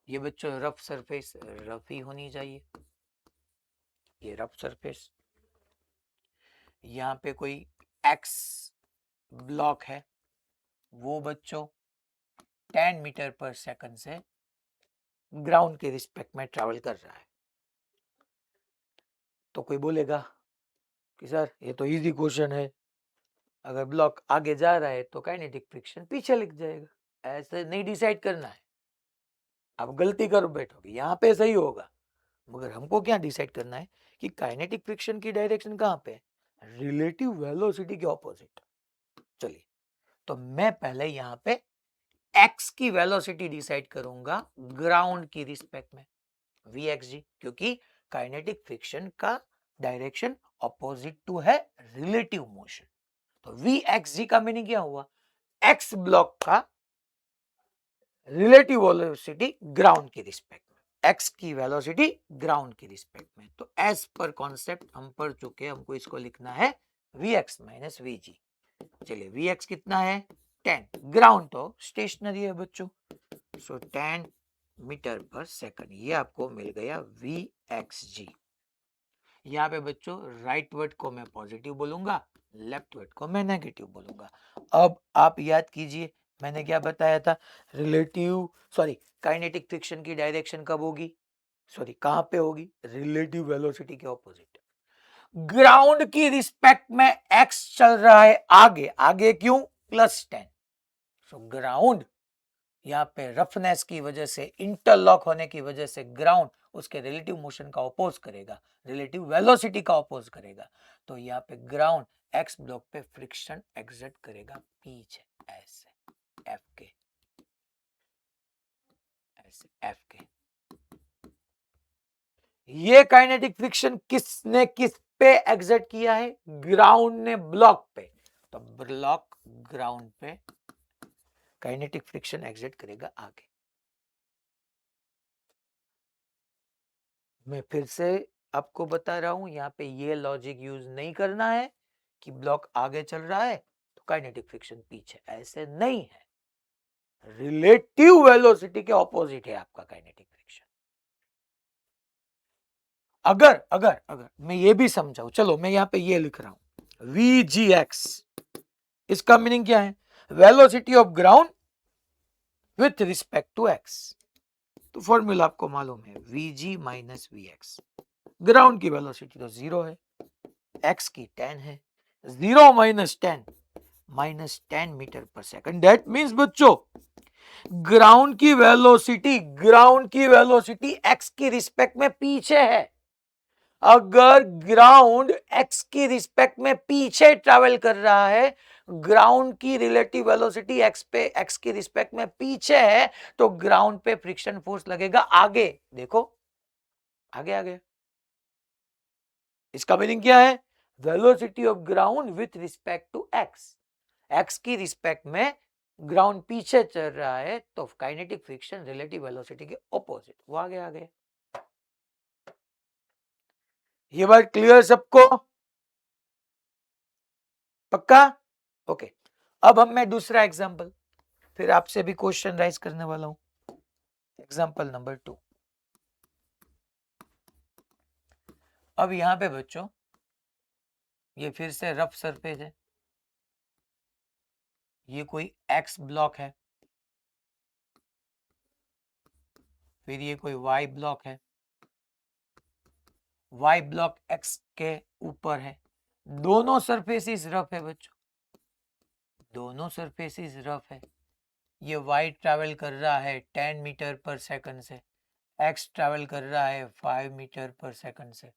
ये बच्चों रफ सरफेस रफ ही होनी चाहिए, ये रफ सरफेस, यहाँ पे कोई एक्स ब्लॉक है, वो बच्चों 10 मीटर पर सेकंड से ग्राउंड के रिस्पेक्ट में ट्रैवल कर रहा है। तो कोई बोलेगा कि सर ये तो इजी क्वेश्चन है, अगर ब्लॉक आगे जा रहा है तो काइनेटिक फ्रिक्शन पीछे लिख जाएगा। ऐसे नहीं डिसाइड करना है, आप गलती कर बैठोगे, यहाँ पे सही होगा, मगर हमको क्या डिसाइड करना है कि काइनेटिक फ्रिक्शन की डायरेक्शन कहाँ पे है? रिलेटिव वेलोसिटी के ऑपोजिट। चलिए तो मैं पहले यहाँ पे एक्स की वेलोसिटी डिसाइड करूंगा ग्राउंड की रिस्पेक्ट में, वी एक्स जी, क्योंकि काइनेटिक फ्रिक्शन का डायरेक्शन ऑपोजिट टू है रिलेटिव मोशन। तो वी एक्स जी का मीनिंग क्या हुआ? एक्स ब्लॉक का रिलेटिव वेलोसिटी ग्राउंड की रिस्पेक्ट में, एक्स की वेलोसिटी ग्राउंड की रिस्पेक्ट में। तो एज पर कॉन्सेप्ट हम पढ़ चुके, हमको इसको लिखना है V X minus V G. चलिए वी एक्स कितना है? 10, ग्राउंड तो स्टेशनरी है बच्चों, सो 10 मीटर पर सेकंड, ये आपको मिल गया वी एक्स जी। यहाँ पे बच्चों राइट वर्ड को मैं पॉजिटिव बोलूंगा, लेफ्ट वेट को मैं नेगेटिव बोलूंगा। अब आप याद कीजिए मैंने क्या बताया था, काइनेटिक फ्रिक्शन की डायरेक्शन कब होगी, कहां पे होगी, रिलेटिव वेलोसिटी के ऑपोजिट। ग्राउंड की रिस्पेक्ट में एक्स चल रहा है आगे, आगे क्यों, +10। सो ग्राउंड यहाँ पे रफनेस की वजह से, इंटरलॉक होने की वजह से ग्राउंड उसके रिलेटिव मोशन का अपोज करेगा, रिलेटिव वेलोसिटी का अपोज करेगा। तो यहाँ पे ग्राउंड एक्स ब्लॉक पे फ्रिक्शन एक्सर्ट करेगा पीछे, ऐसे एफ के, ऐसे एफ के। ये काइनेटिक फ्रिक्शन किसने किस पे एक्सर्ट किया है, ग्राउंड ने ब्लॉक पे। तो ब्लॉक ग्राउंड पे काइनेटिक फ्रिक्शन एक्सर्ट करेगा आगे। मैं फिर से आपको बता रहा हूं, यहाँ पे ये लॉजिक यूज नहीं करना है कि ब्लॉक आगे चल रहा है तो काइनेटिक फ्रिक्शन पीछे, ऐसे नहीं है। रिलेटिव वेलोसिटी के ऑपोजिट है आपका काइनेटिक फ्रिक्शन। अगर अगर अगर मैं ये भी समझाऊं, चलो मैं यहाँ पे ये लिख रहा हूं VGX, इसका मीनिंग क्या है, velocity of ground with respect to X. तो फॉर्मूला आपको मालूम है, VG माइनस VX। ग्राउंड की वेलोसिटी तो 0 है, एक्स की 10 है, 0 minus 10 metre per second. That means बच्चों ग्राउंड की वेलोसिटी एक्स की रिस्पेक्ट में पीछे है। अगर ग्राउंड एक्स की रिस्पेक्ट में पीछे ट्रैवल कर रहा है, ग्राउंड की रिलेटिव वेलोसिटी एक्स की रिस्पेक्ट में पीछे है, तो ग्राउंड पे फ्रिक्शन फोर्स लगेगा आगे। देखो आगे आगे, इसका मीनिंग क्या है, velocity of ground with respect to X, X की रिस्पेक्ट में ग्राउंड पीछे चल रहा है तो काइनेटिक फ्रिक्शन रिलेटिव वेलोसिटी के ऑपोजिट, वो आगे आ गए। ये बात क्लियर सबको, पक्का, ओके। अब मैं दूसरा एग्जांपल फिर आपसे भी क्वेश्चन राइज करने वाला हूं। Example number 2। अब यहां पे बच्चों ये फिर से रफ सरफेस है, ये कोई एक्स ब्लॉक है, फिर ये कोई वाई ब्लॉक है, वाई ब्लॉक एक्स के ऊपर है। दोनों सरफेसेस रफ है बच्चों, दोनों सरफेसेस रफ है। ये वाई ट्रैवल कर रहा है 10 मीटर पर सेकंड से, एक्स ट्रैवल कर रहा है 5 मीटर पर सेकंड से।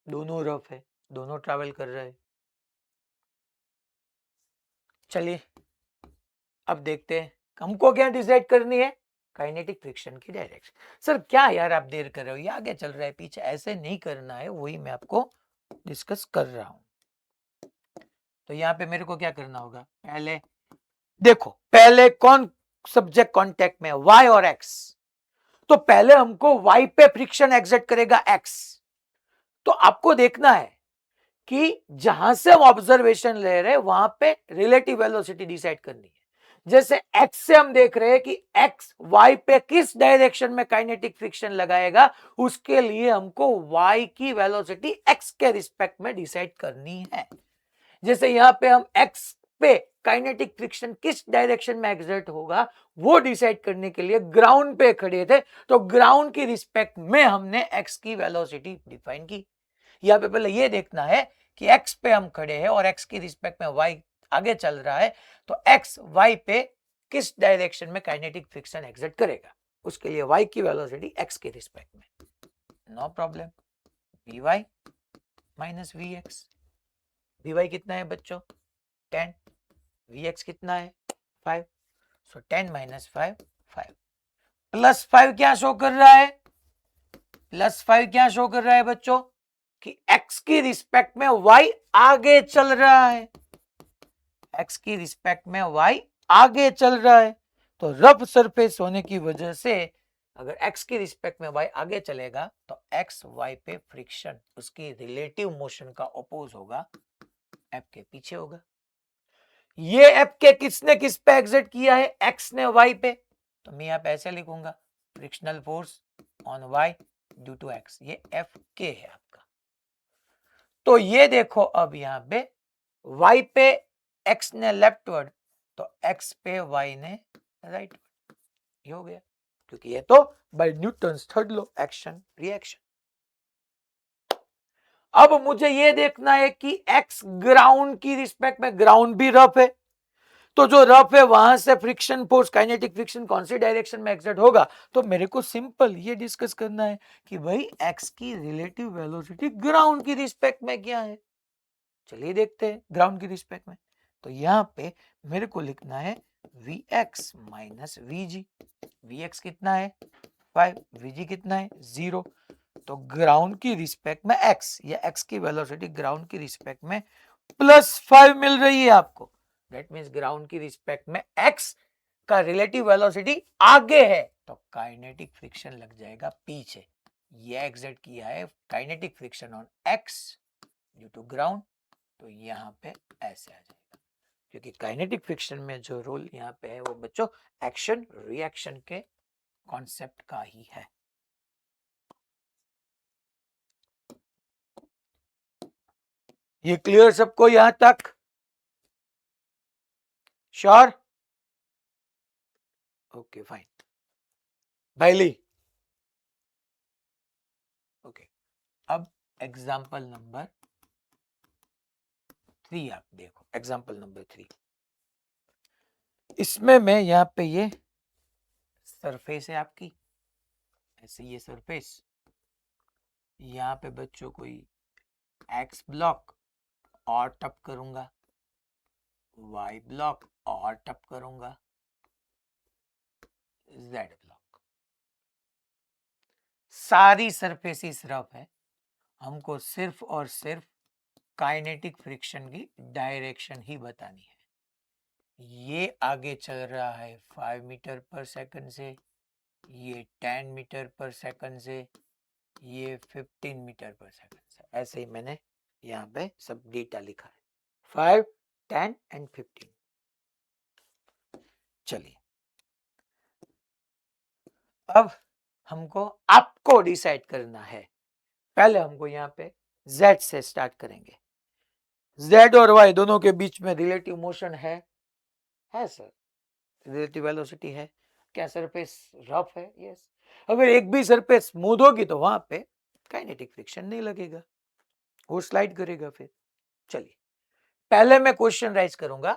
दोनों रफ है, दोनों ट्रैवल कर रहे हैं। चलिए अब देखते हैं हमको क्या डिसाइड करनी है, काइनेटिक फ्रिक्शन की डायरेक्शन। सर क्या यार आप देर कर रहे हो, ये आगे चल रहा है पीछे, ऐसे नहीं करना है, वही मैं आपको डिस्कस कर रहा हूं। तो यहाँ पे मेरे को क्या करना होगा, पहले देखो, पहले कौन सब्जेक्ट कांटेक्ट में, वाई और एक्स। तो पहले हमको वाई पे फ्रिक्शन एक्सर्ट करेगा एक्स। तो आपको देखना है कि जहां से हम ऑब्जर्वेशन ले रहे हैं वहां पे रिलेटिव वेलोसिटी डिसाइड करनी है। जैसे x से हम देख रहे हैं कि x y पे किस डायरेक्शन में काइनेटिक फ्रिक्शन लगाएगा, उसके लिए हमको y की वेलोसिटी x के रिस्पेक्ट में डिसाइड करनी है। जैसे यहां पे हम x पे काइनेटिक फ्रिक्शन किस डायरेक्शन में एक्सर्ट होगा वो डिसाइड करने के लिए ग्राउंड पे खड़े थे, तो ग्राउंड की रिस्पेक्ट में हमने x की वेलोसिटी डिफाइन की। यहां पे पहले ये देखना है कि x पे हम खड़े हैं और x की रिस्पेक्ट में y आगे चल रहा है, तो x y पे किस डायरेक्शन में काइनेटिक फ्रिक्शन एक्सर्ट करेगा, उसके लिए y की वेलोसिटी x के रिस्पेक्ट में। No problem, vy minus vx। vy कितना है बच्चों 10, vx कितना है 5, सो 10 माइनस 5 5, +5 क्या शो कर रहा है, +5 क्या शो कर रहा है बच्चों कि x की रिस्पेक्ट में y आगे चल रहा है, x की रिस्पेक्ट में y आगे चल रहा है। तो रफ सरफेस होने की वजह से अगर x की रिस्पेक्ट में y आगे चलेगा तो x y पे फ्रिक्शन उसकी रिलेटिव मोशन का अपोज होगा, f के पीछे होगा। ये f के किसने किस पे एक्सर्ट किया है, x ने y पे, तो मैं यहां पे ऐसे लिखूंगा frictional force on y due to x, ये f के है आपका। तो ये देखो अब यहां पे y पे x ने लेफ्टवर्ड तो x पे y ने राइट, ये हो गया, क्योंकि ये तो बाय Newton's third law action reaction. अब मुझे ये देखना है कि x ग्राउंड की रिस्पेक्ट में, ग्राउंड भी रफ है, तो जो रफ है वहां से फ्रिक्शन फोर्स, काइनेटिक फ्रिक्शन कौन सी डायरेक्शन में एक्सर्ट होगा। तो मेरे को सिंपल ये डिस्कस करना है कि भाई x की रिलेटिव वेलोसिटी ग्राउंड की रिस्पेक्ट में क्या है। चलिए देखते हैं ग्राउंड की रिस्पेक्ट में। तो यहां पे मेरे को लिखना है vx माइनस vg। vx कितना है 5, vg कितना है 0। तो ग्राउंड की रिस्पेक्ट में x, या x की वेलोसिटी ग्राउंड की रिस्पेक्ट में +5 मिल रही है आपको। दैट मींस ग्राउंड की रिस्पेक्ट में x का रिलेटिव वेलोसिटी आगे है, तो काइनेटिक फ्रिक्शन लग जाएगा पीछे। ये एग्जर्ट किया है kinetic friction on x due to ground, तो यहाँ पे ऐसे आ जाएगा, क्योंकि काइनेटिक फ्रिक्शन में जो रोल यहाँ पे है वो बच्चों एक्शन रिएक्शन के कॉन्सेप्ट का ही है। ये क्लियर सबको यहां तक? Sure? Okay fine. Bhaili okay, अब एग्जाम्पल नंबर 3 आप देखो। एग्जाम्पल नंबर 3, इसमें मैं यहाँ पे ये सरफेस है आपकी, ऐसे ये सरफेस, यहाँ पे बच्चों कोई एक्स ब्लॉक और टप करूंगा, वाई ब्लॉक और टप करूंगा, जेड ब्लॉक। सारी सरफेसेस रफ है, हमको सिर्फ और सिर्फ काइनेटिक फ्रिक्शन की डायरेक्शन ही बतानी है। ये आगे चल रहा है 5 मीटर पर सेकंड से, ये 10 मीटर पर सेकंड से, ये 15 मीटर पर सेकंड से। ऐसे ही मैंने यहाँ पे सब डेटा लिखा है, 5, 10 एंड 15। चलिए अब हमको आपको डिसाइड करना है। पहले हमको यहाँ पे z से स्टार्ट करेंगे। z और y दोनों के बीच में रिलेटिव मोशन है सर, रिलेटिव वेलोसिटी है। क्या सरफेस रफ है? यस। अगर एक भी सरफेस स्मूथ होगी तो वहां पे काइनेटिक फ्रिक्शन नहीं लगेगा, वो स्लाइड करेगा फिर। चलिए पहले मैं क्वेश्चन राइज करूंगा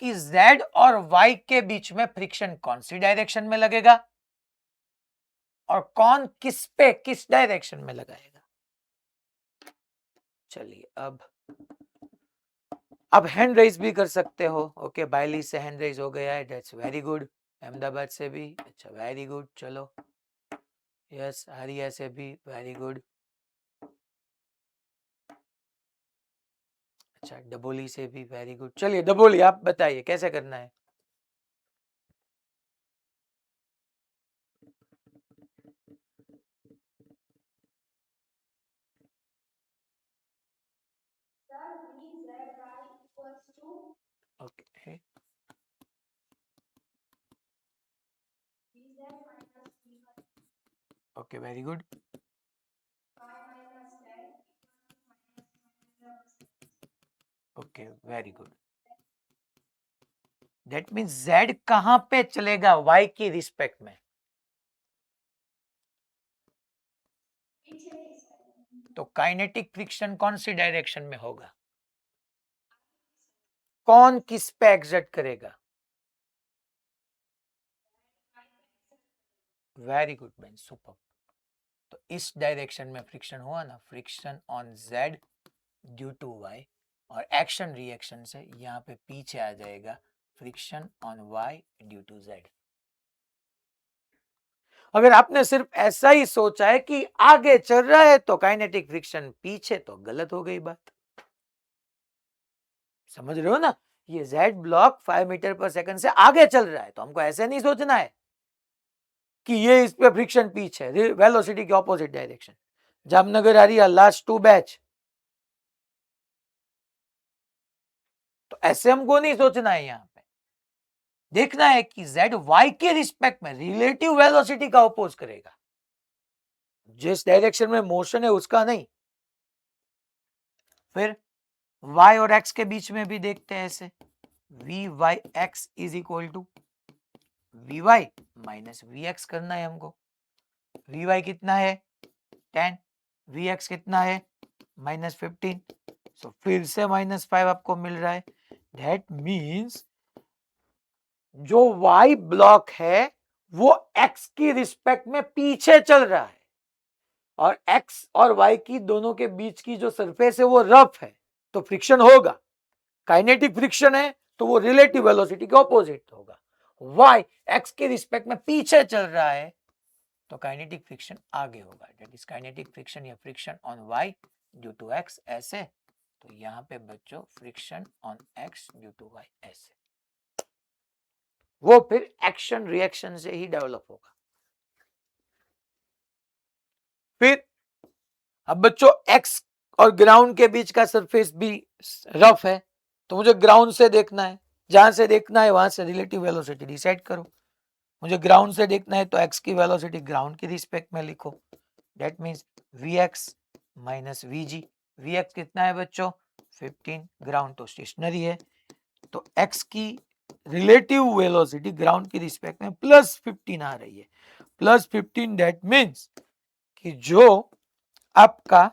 कि z और y के बीच में फ्रिक्शन कौन सी डायरेक्शन में लगेगा और कौन किस पे किस डायरेक्शन में लगाएगा। चलिए अब हैंड रेज भी कर सकते हो। ओके, बायली से हैंड रेज हो गया है, दैट्स वेरी गुड। अहमदाबाद से भी, अच्छा वेरी गुड। चलो यस, हरिया से भी, वेरी गुड। अच्छा डबोली से भी, वेरी गुड। चलिए डबोली आप बताइए कैसे करना है। Okay okay very good. Okay very good. That means z कहां पे चलेगा y की रिस्पेक्ट में, तो काइनेटिक फ्रिक्शन कौन सी डायरेक्शन में होगा, कौन किस पे एग्जर्ट करेगा। Very good man, super. तो इस डायरेक्शन में फ्रिक्शन हुआ ना, friction on z due to y, और एक्शन रिएक्शन से यहाँ पे पीछे आ जाएगा friction on y due to z। अगर आपने सिर्फ ऐसा ही सोचा है कि आगे चल रहा है तो काइनेटिक फ्रिक्शन पीछे, तो गलत हो गई बात। समझ रहे हो ना, ये z block 5 metre per second से आगे चल रहा है, तो हमको ऐसे नहीं सोचना है कि ये इस पे फ्रिक्शन पीछे है, वेलोसिटी के ऑपोजिट डायरेक्शन। जामनगर आ रही है लास्ट 2 बैच, तो ऐसे हमको नहीं सोचना है। यहाँ पे देखना है कि z y के रिस्पेक्ट में रिलेटिव वेलोसिटी का अपोज करेगा, जिस डायरेक्शन में मोशन है उसका नहीं। फिर y और x के बीच में भी देखते हैं ऐसे, V Y X is equal to V Y minus V X करना है हमको। वी वाई कितना है 10, वी एक्स कितना है -15, सो फिर से -5 आपको मिल रहा है। दैट मीन्स जो y ब्लॉक है वो x की रिस्पेक्ट में पीछे चल रहा है, और x और y की दोनों के बीच की जो सरफेस है वो रफ है, तो फ्रिक्शन होगा। काइनेटिक फ्रिक्शन है तो वो रिलेटिव वेलोसिटी के ऑपोजिट होगा। y x के रिस्पेक्ट में पीछे चल रहा है तो काइनेटिक फ्रिक्शन आगे होगा। दैट इज काइनेटिक फ्रिक्शन या friction on y due to x ऐसे, तो यहाँ पे बच्चों friction on x due to y ऐसे, वो फिर एक्शन रिएक्शन से ही डेवलप होगा। फिर अब बच्चों x और ग्राउंड के बीच का सरफेस भी रफ है, तो मुझे ग्राउंड से देखना है, जहां से देखना है वहां से रिलेटिव वेलोसिटी डिसाइड करो। मुझे ग्राउंड से देखना है तो x की वेलोसिटी ग्राउंड की रिस्पेक्ट में लिखो। That means vx minus vg। vx कितना है बच्चों 15, ग्राउंड तो स्टेशनरी है, तो x की रिलेटिव वेलोसिटी ग्राउंड की रिस्पेक्ट में +15 आ रही है। +15 दैट मीन्स कि जो आपका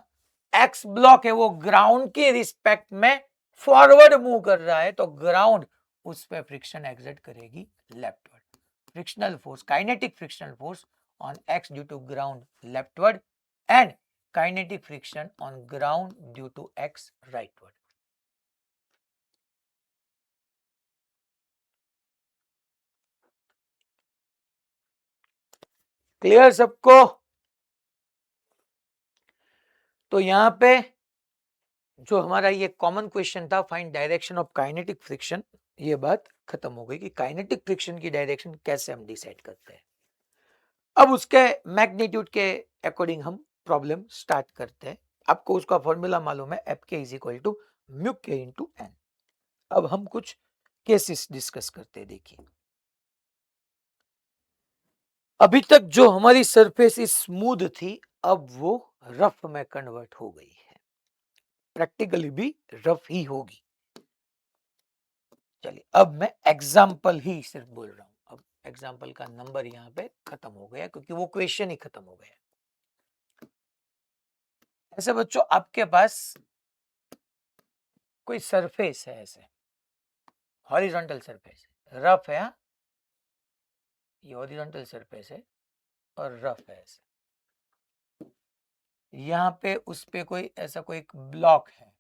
x ब्लॉक है वो ग्राउंड की रिस्पेक्ट में फॉरवर्ड मूव कर रहा है, तो ग्राउंड उस पर फ्रिक्शन एक्सर्ट करेगी leftward. Frictional force, kinetic frictional force on x due to ground leftward and kinetic friction on ground due to x rightward. Clear सबको? तो यहां पे जो हमारा ये कॉमन क्वेश्चन था, find direction of kinetic friction, ये बात खत्म हो गई कि काइनेटिक फ्रिक्शन की डायरेक्शन कैसे हम डिसाइड करते हैं। अब उसके मैग्नीट्यूड के अकॉर्डिंग हम प्रॉब्लम स्टार्ट करते हैं। आपको उसका फॉर्मूला मालूम है, F K is equal to mu के इंटू एन। अब हम कुछ केसेस डिस्कस करते हैं। देखिए, अभी तक जो हमारी सरफेस स्मूथ थी अब वो रफ में कन्वर्ट हो गई है, प्रैक्टिकली भी रफ ही होगी। चलिए, अब मैं एग्जाम्पल ही सिर्फ बोल रहा हूं, अब एग्जाम्पल का नंबर यहाँ पे खत्म हो गया क्योंकि वो क्वेश्चन ही खत्म हो गया। ऐसे बच्चों आपके पास कोई सरफेस है, ऐसे हॉरिजॉन्टल सरफेस रफ है, ये हॉरिजॉन्टल सरफेस है और रफ है ऐसे। यहाँ पे उस पे कोई ऐसा कोई एक ब्लॉक है,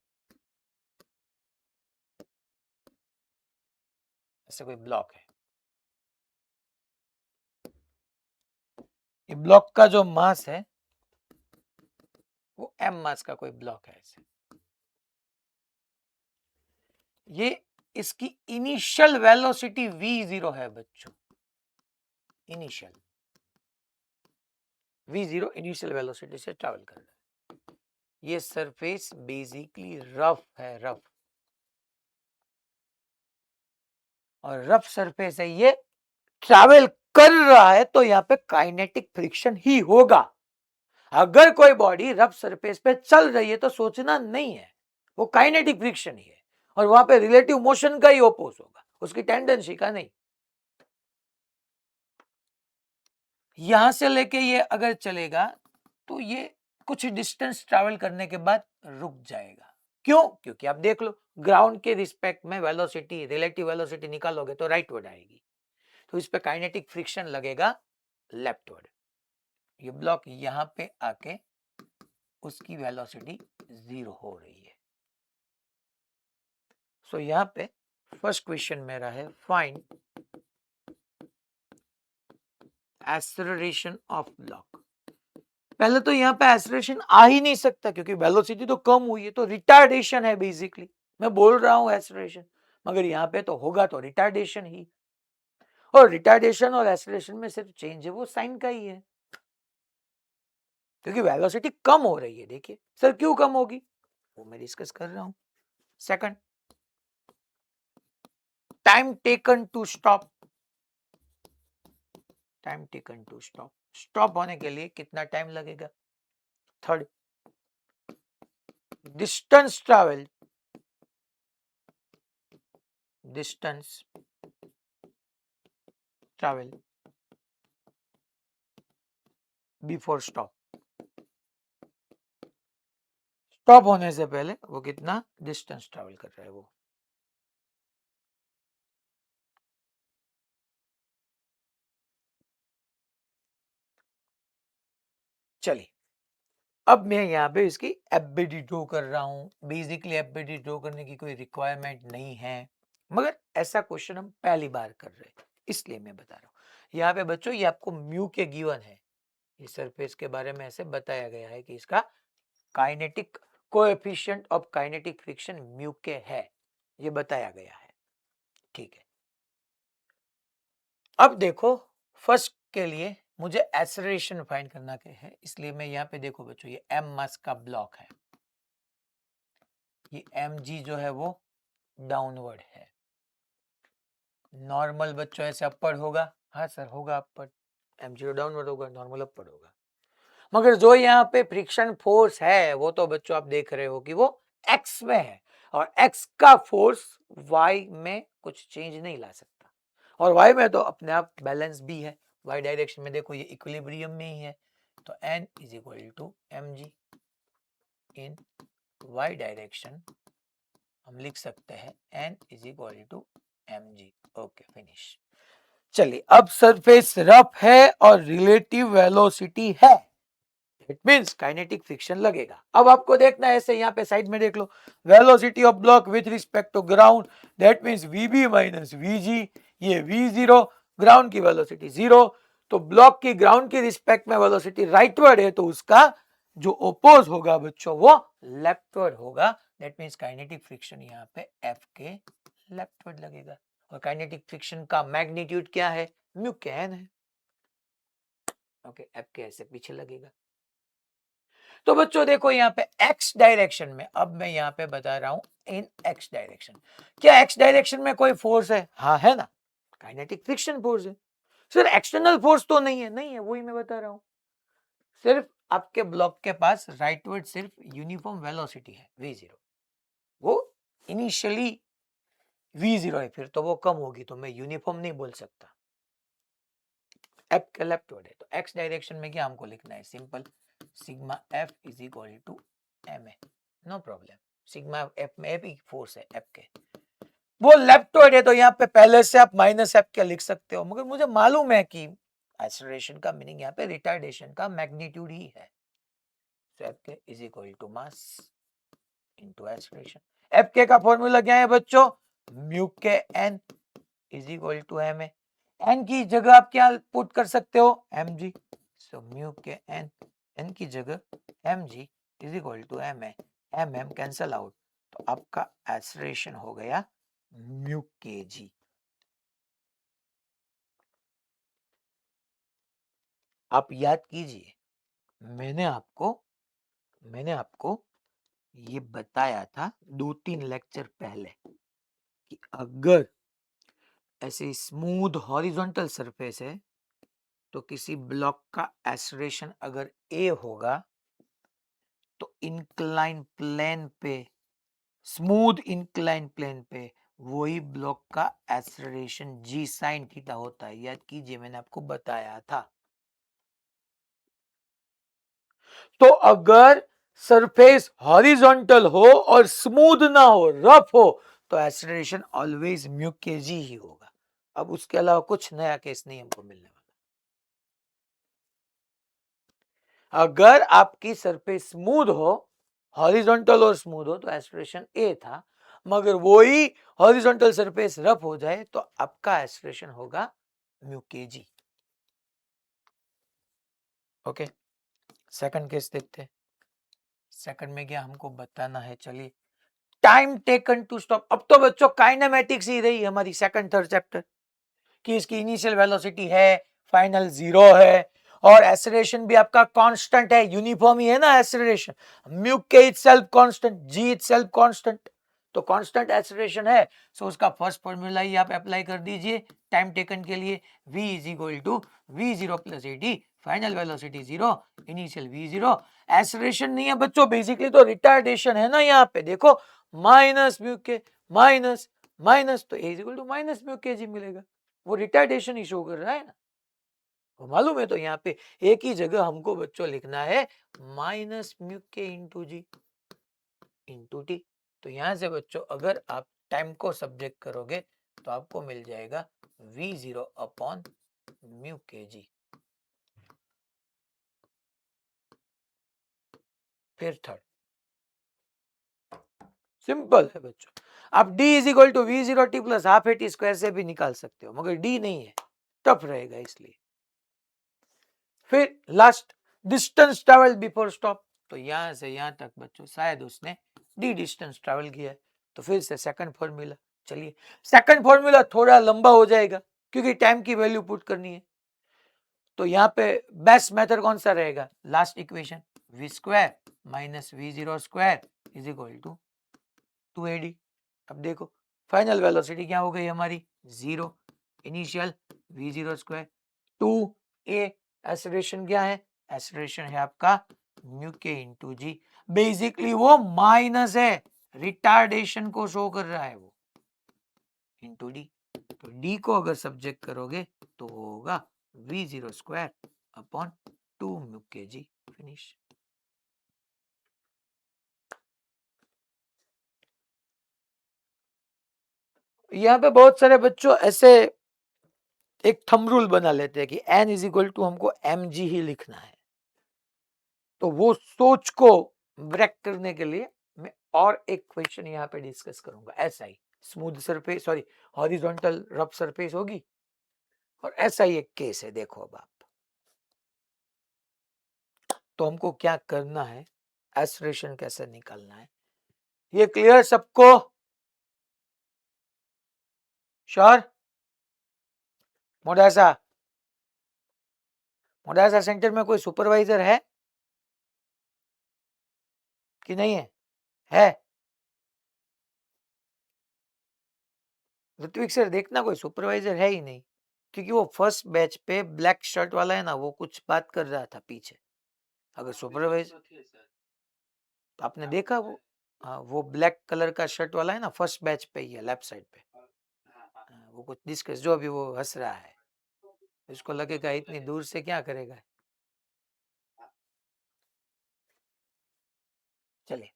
ऐसे कोई ब्लॉक है। ये ब्लॉक का जो मास है वो m मास का कोई ब्लॉक है ऐसे। ये इसकी इनिशियल वेलोसिटी v0 है बच्चों, इनिशियल v0 इनिशियल वेलोसिटी से ट्रैवल कर रहा है। ये सरफेस बेसिकली रफ है, रफ, और रफ सरफेस है, ये ट्रैवल कर रहा है तो यहाँ पे काइनेटिक फ्रिक्शन ही होगा। अगर कोई बॉडी रफ सरफेस पे चल रही है तो सोचना नहीं है, वो काइनेटिक फ्रिक्शन ही है, और वहां पे रिलेटिव मोशन का ही ओपोज होगा, उसकी टेंडेंसी का नहीं। यहां से लेके ये अगर चलेगा तो ये कुछ डिस्टेंस ट्रैवल करने के बाद रुक जाएगा। क्यों? क्योंकि आप देख लो, ग्राउंड के रिस्पेक्ट में वेलोसिटी, रिलेटिव वेलोसिटी निकालोगे तो राइटवर्ड आएगी, तो इस पे काइनेटिक फ्रिक्शन लगेगा लेफ्टवर्ड। ये ब्लॉक यहां पे आके उसकी वेलोसिटी 0 हो रही है। सो यहां पे फर्स्ट क्वेश्चन मेरा है, फाइंड एक्सेलरेशन ऑफ ब्लॉक। पहले तो यहाँ पे एक्सेलरेशन आ ही नहीं सकता क्योंकि वेलोसिटी तो कम हुई है, तो रिटार्डेशन है बेसिकली। मैं बोल रहा हूँ एक्सेलरेशन, मगर यहाँ पे तो होगा तो रिटार्डेशन ही, और रिटार्डेशन और एक्सेलरेशन में सिर्फ चेंज है वो साइन का ही है, क्योंकि वेलोसिटी कम हो रही है। देखिए सर क्यों कम होगी, वो मैं डिस्कस कर रहा हूं। Second, time taken to stop, time taken to stop, stop होने के लिए कितना टाइम लगेगा। Third, distance travel distance travel before stop, stop होने से पहले वो कितना डिस्टेंस ट्रैवल कर रहा है वो। चलिए अब मैं यहाँ पे इसकी एफबीडी ड्रॉ कर रहा हूँ। बेसिकली एफबीडी ड्रॉ करने की कोई रिक्वायरमेंट नहीं है, मगर ऐसा क्वेश्चन हम पहली बार कर रहे हैं इसलिए मैं बता रहा हूँ। यहाँ पे बच्चों ये आपको म्यू के गिवन है, इस सरफेस के बारे में ऐसे बताया गया है कि इसका kinetic coefficient of kinetic friction mu के है, ये बताया गया है। ठीक है, अब देखो फर्स्ट के लिए मुझे एक्सेलरेशन फाइंड करना के है, इसलिए मैं यहाँ पे देखो बच्चों ये m मास का ब्लॉक है, ये mg जो है वो डाउनवर्ड है। नॉर्मल बच्चों ऐसे अपवर्ड होगा, हाँ सर होगा अपवर्ड, mg डाउनवर्ड होगा, नॉर्मल अपवर्ड होगा। मगर जो यहाँ पे फ्रिक्शन फोर्स है वो तो बच्चों आप देख रहे हो कि वो x में है, और x का फोर्स y में कुछ चेंज नहीं ला सकता, और y में तो अपने आप बैलेंस भी है। y डायरेक्शन में देखो ये इक्विलिब्रियम में ही है, तो n is equal to mg इन y डायरेक्शन हम लिख सकते हैं n is equal to mg। Okay finish. चलिए अब सरफेस रफ है और रिलेटिव वेलोसिटी है, इट मींस काइनेटिक फ्रिक्शन लगेगा। अब आपको देखना है ऐसे यहाँ पे साइड में देख लो, velocity of block with respect to ground, that means VB minus VG, ये v0, ग्राउंड की वेलोसिटी 0, तो ब्लॉक की ग्राउंड की रिस्पेक्ट में वेलोसिटी राइटवर्ड है, तो उसका जो ओपोज होगा बच्चों वो लेफ्टवर्ड होगा, दैट मींस काइनेटिक फ्रिक्शन यहाँ पे F के लेफ्टवर्ड लगेगा। और काइनेटिक फ्रिक्शन का मैग्नीट्यूड क्या है, म्यू के n है। ओके, F के ऐसे पीछे लगेगा। तो बच्चों देखो यहाँ पे x डायरेक्शन में, अब मैं यहाँ पे बता रहा हूं इन x डायरेक्शन, क्या x डायरेक्शन में कोई फोर्स है, हाँ है ना, काइनेटिक फ्रिक्शन फोर्स है। सर एक्सटर्नल फोर्स तो नहीं है, नहीं है, वही मैं बता रहा हूं, सिर्फ आपके ब्लॉक के पास राइटवर्ड सिर्फ यूनिफॉर्म वेलोसिटी है v0, वो इनिशियली v0 है, फिर तो वो कम होगी, तो मैं यूनिफॉर्म नहीं बोल सकता। F के लेफ्टवर्ड है, तो x डायरेक्शन में क्या हमको लिखना है, simple sigma F is equal to ma, no problem. Sigma F में भी फोर्स है F के, वो लेफ्टवर्ड है, तो यहाँ पे पहले से आप माइनस F के लिख सकते हो, मगर मुझे मालूम है कि एक्सेलरेशन का मीनिंग यहाँ पे रिटार्डेशन का मैग्नीट्यूड ही है, तो F K is equal to mass into acceleration. F के का फॉर्मूला क्या है बच्चों, mu K n is equal to ma, n की जगह आप क्या पुट कर सकते हो, mg, so mu K n की जगह mg is equal to ma, mm cancel out, तो आपका एक्सेलरेशन हो गया म्यू के जी। आप याद कीजिए, मैंने आपको ये बताया था 2-3 लेक्चर पहले कि अगर ऐसे स्मूथ हॉरिजॉन्टल सरफेस है तो किसी ब्लॉक का एक्सेलरेशन अगर a होगा तो इंक्लाइन प्लेन पे, स्मूथ इंक्लाइन प्लेन पे वही ब्लॉक का एक्सेलरेशन g साइन थीटा होता है, याद कीजिए मैंने आपको बताया था। तो अगर सरफेस हॉरिजॉन्टल हो और स्मूथ ना हो, रफ हो, तो एक्सेलरेशन ऑलवेज म्यू के जी ही होगा। अब उसके अलावा कुछ नया केस नहीं हमको मिलने वाला। अगर आपकी सरफेस स्मूथ हो, हॉरिजॉन्टल और स्मूथ हो, तो एक्सेलरेशन ए था, मगर वही हॉरिजॉन्टल सरफेस रफ हो जाए तो आपका एक्सेलरेशन होगा म्यू के जी। ओके, सेकंड केस देखते हैं। सेकंड में क्या हमको बताना है, चलिए टाइम टेकन टू स्टॉप। अब तो बच्चों काइनेमेटिक्स ही रही हमारी सेकंड थर्ड चैप्टर कि इसकी इनिशियल वेलोसिटी है, फाइनल 0 है, और एक्सेलरेशन भी आपका कांस्टेंट है, यूनिफॉर्म ही है ना एक्सेलरेशन, म्यू के इटसेल्फ कांस्टेंट, जी इटसेल्फ कांस्टेंट, तो कांस्टेंट एक्सेलरेशन है, सो उसका फर्स्ट फॉर्मूला ही आप अप्लाई कर दीजिए टाइम टेकन के लिए, v is equal to v0 plus at, final velocity 0, initial v0। Acceleration नहीं है बच्चों, बेसिकली तो रिटार्डेशन है ना, यहाँ पे देखो minus mu K minus minus, तो A is equal to minus mu K G मिलेगा। वो रिटार्डेशन ही शो कर रहा है ना, वो मालूम है। तो यहाँ पे एक ही जगह हमको बच्चों लिखना है माइनस म्यू के इंटू जी इंटू टी। तो यहां से बच्चों अगर आप टाइम को सब्जेक्ट करोगे तो आपको मिल जाएगा v0 अपॉन म्यू के जी। फिर थर्ड, सिंपल है बच्चों। आप d is equal to v0 t plus half A T square से भी निकाल सकते हो, मगर d नहीं है, टफ रहेगा इसलिए। फिर last, distance travel before stop. तो यहां से यहां तक बच्चों शायद उसने d डिस्टेंस ट्रेवल किया है। तो फिर से सेकंड फॉर्मूला, चलिए सेकंड फॉर्मूला थोड़ा लंबा हो जाएगा क्योंकि टाइम की वैल्यू पुट करनी है। तो यहाँ पे बेस्ट मेथड कौन सा रहेगा, last equation v square minus v0 square is equal to 2ad। अब देखो फाइनल वेलोसिटी क्या हो गई हमारी, 0, initial v0 square 2a, acceleration क्या है, एक्सेलरेशन है आपका म्यू के इंटू जी। बेसिकली वो माइनस है, रिटार्डेशन को शो कर रहा है वो, इंटू डी। तो डी को अगर सब्जेक्ट करोगे तो होगा v0 square upon 2 mu K जी। फिनिश। यहाँ पे बहुत सारे बच्चों ऐसे एक थंब रूल बना लेते हैं कि n इज इक्वल टू हमको mg ही लिखना है। तो वो सोच को ब्रेक करने के लिए मैं और एक क्वेश्चन यहाँ पे डिस्कस करूंगा। ऐसा ही smooth surface, sorry horizontal rough surface होगी, और ऐसा ही एक केस है। देखो अब आप, तो हमको क्या करना है, एक्सेलरेशन कैसे निकालना है, ये क्लियर सबको, श्योर? मोडासा, मोडासा सेंटर में कोई सुपरवाइजर है कि नहीं है? है ऋत्विक सर, देखना कोई सुपरवाइजर है ही नहीं, क्योंकि वो फर्स्ट बैच पे ब्लैक शर्ट वाला है ना, वो कुछ बात कर रहा था पीछे। अगर सुपरवाइजर, तो आपने देखा वो, हाँ वो ब्लैक कलर का शर्ट वाला है ना, फर्स्ट बैच पे ही है, लेफ्ट साइड पे। हाँ, वो कुछ डिस्कस, जो अभी वो हंस रहा है, इसको लगेगा इतनी दूर से क्या करेगा। चलिए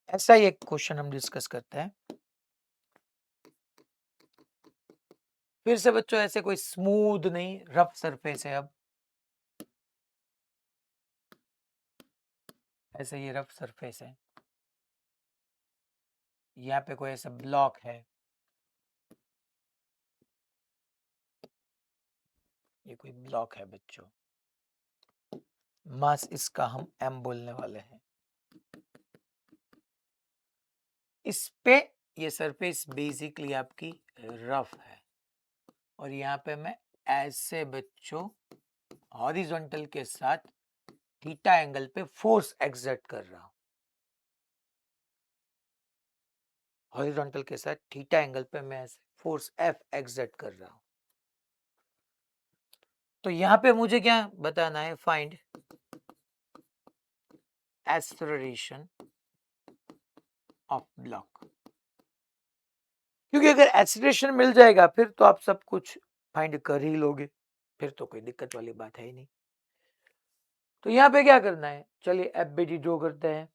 ऐसा ही एक क्वेश्चन हम डिस्कस करते हैं। फिर से बच्चों ऐसे कोई स्मूथ नहीं, रफ सरफेस है। अब ऐसे ये रफ सरफेस है, यहाँ पे कोई ऐसा ब्लॉक है, ये कोई ब्लॉक है बच्चों, मास इसका हम m बोलने वाले हैं। इस पे ये सरफेस बेसिकली आपकी रफ है, और यहाँ पे मैं ऐसे बच्चों हॉरिजॉन्टल के साथ थीटा एंगल पे फोर्स एक्सर्ट कर रहा हूं, हॉरिजॉन्टल के साथ थीटा एंगल पे मैं ऐसे फोर्स F एक्सर्ट कर रहा हूं। तो यहाँ पे मुझे क्या बताना है, फाइंड एक्सेलरेशन ऑफ ब्लॉक। क्योंकि अगर एक्सेलरेशन मिल जाएगा फिर तो आप सब कुछ फाइंड कर ही लोगे, फिर तो कोई दिक्कत वाली बात है ही नहीं। तो यहाँ पे क्या करना है, चलिए एफबीडी ड्रॉ करते हैं।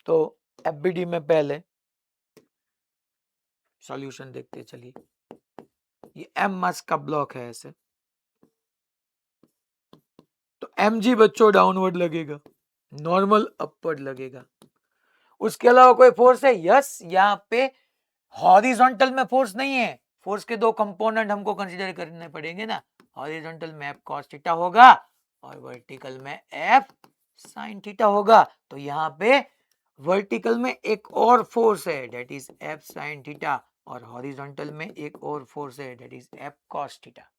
तो एफबीडी में पहले सॉल्यूशन देखते हैं। चलिए ये m मास का ब्लॉक है ऐसे, तो mg बच्चों डाउनवर्ड लगेगा, नॉर्मल अपवर्ड लगेगा। उसके अलावा कोई फोर्स है? यस, यहाँ पे हॉरिजॉन्टल में फोर्स नहीं है, फोर्स के दो कंपोनेंट हमको कंसीडर करने पड़ेंगे ना, हॉरिजॉन्टल में F cos थीटा होगा और वर्टिकल में F sin थीटा होगा। तो यहाँ पे वर्टिकल में एक और फोर्स है, that is F sin theta, और हॉरिजॉन्टल में एक और फोर्स है, that is F cos theta.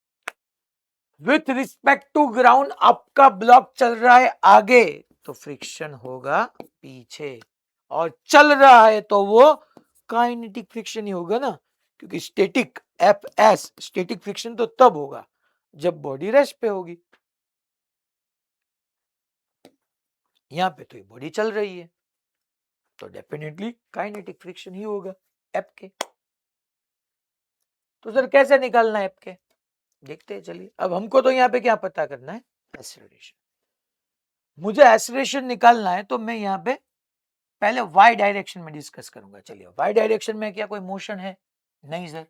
With respect to ground आपका ब्लॉक चल रहा है आगे, तो फ्रिक्शन होगा पीछे, और चल रहा है तो वो काइनेटिक फ्रिक्शन ही होगा ना, क्योंकि स्टैटिक Fs, स्टैटिक फ्रिक्शन तो तब होगा जब बॉडी रेस्ट पे होगी। यहां पे तो ये बॉडी चल रही है, तो डेफिनेटली काइनेटिक फ्रिक्शन ही होगा एफ के। तो सर कैसे निकालना है एफ के, देखते हैं चलिए। अब हमको तो यहाँ पे क्या पता करना है, एक्सेलरेशन। मुझे एक्सेलरेशन निकालना है तो मैं यहाँ पे पहले y डायरेक्शन में डिस्कस करूंगा। चलिए y डायरेक्शन में क्या कोई मोशन है, नहीं sir.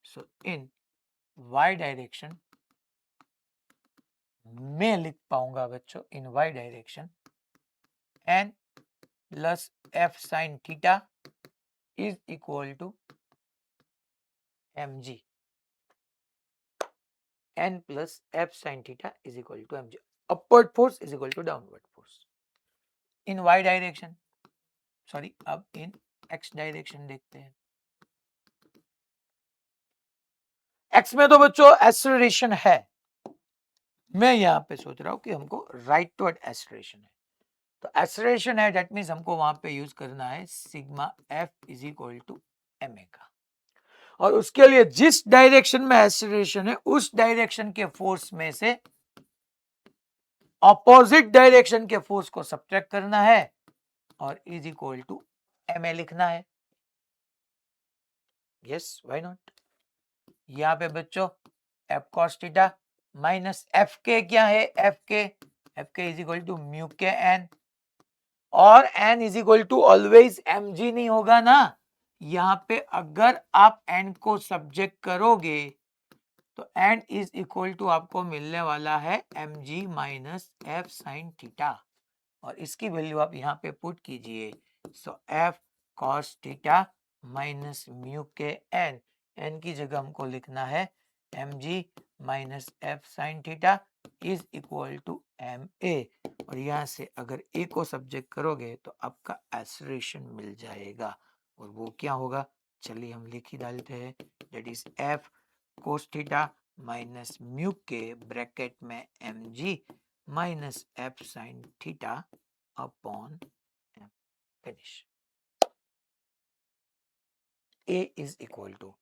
So in y direction मैं लिख पाऊंगा बच्चों, in y direction n plus f sin theta is equal to mg, n plus f sin theta is equal to mg। Upward force is equal to downward force in y direction, sorry अब in x direction देखते हैं। x में तो बच्चों acceleration है, मैं यहां पे सोच रहा हूं कि हमको राइटवर्ड एक्सेलरेशन है। तो एक्सेलरेशन है दैट मींस हमको वहां पे यूज करना है sigma f is equal to omega. और उसके लिए जिस डायरेक्शन में एक्सेलरेशन है उस डायरेक्शन के फोर्स में से ऑपोजिट डायरेक्शन के फोर्स को सब्ट्रैक्ट करना है और इज इक्वल टू ma लिखना है। Yes why not. यहां पे बच्चों f cos theta minus F K क्या है, F K is equal to mu K N, और n is equal to always mg नहीं होगा ना। यहां पे अगर आप n को सब्जेक्ट करोगे तो n इज इक्वल टू आपको मिलने वाला है mg minus F sine theta, और इसकी वैल्यू आप यहाँ पे पुट कीजिए। So f cos theta minus mu K n की जगह हमको लिखना है mg minus F sine theta is equal to ma, और यहाँ से अगर a को सब्जेक्ट करोगे तो आपका एक्सेलरेशन मिल जाएगा, और वो क्या होगा चलिए हम लिख ही डालते हैं। That is f cos theta minus mu K bracket में mg minus F sine theta upon m, finish. a is equal to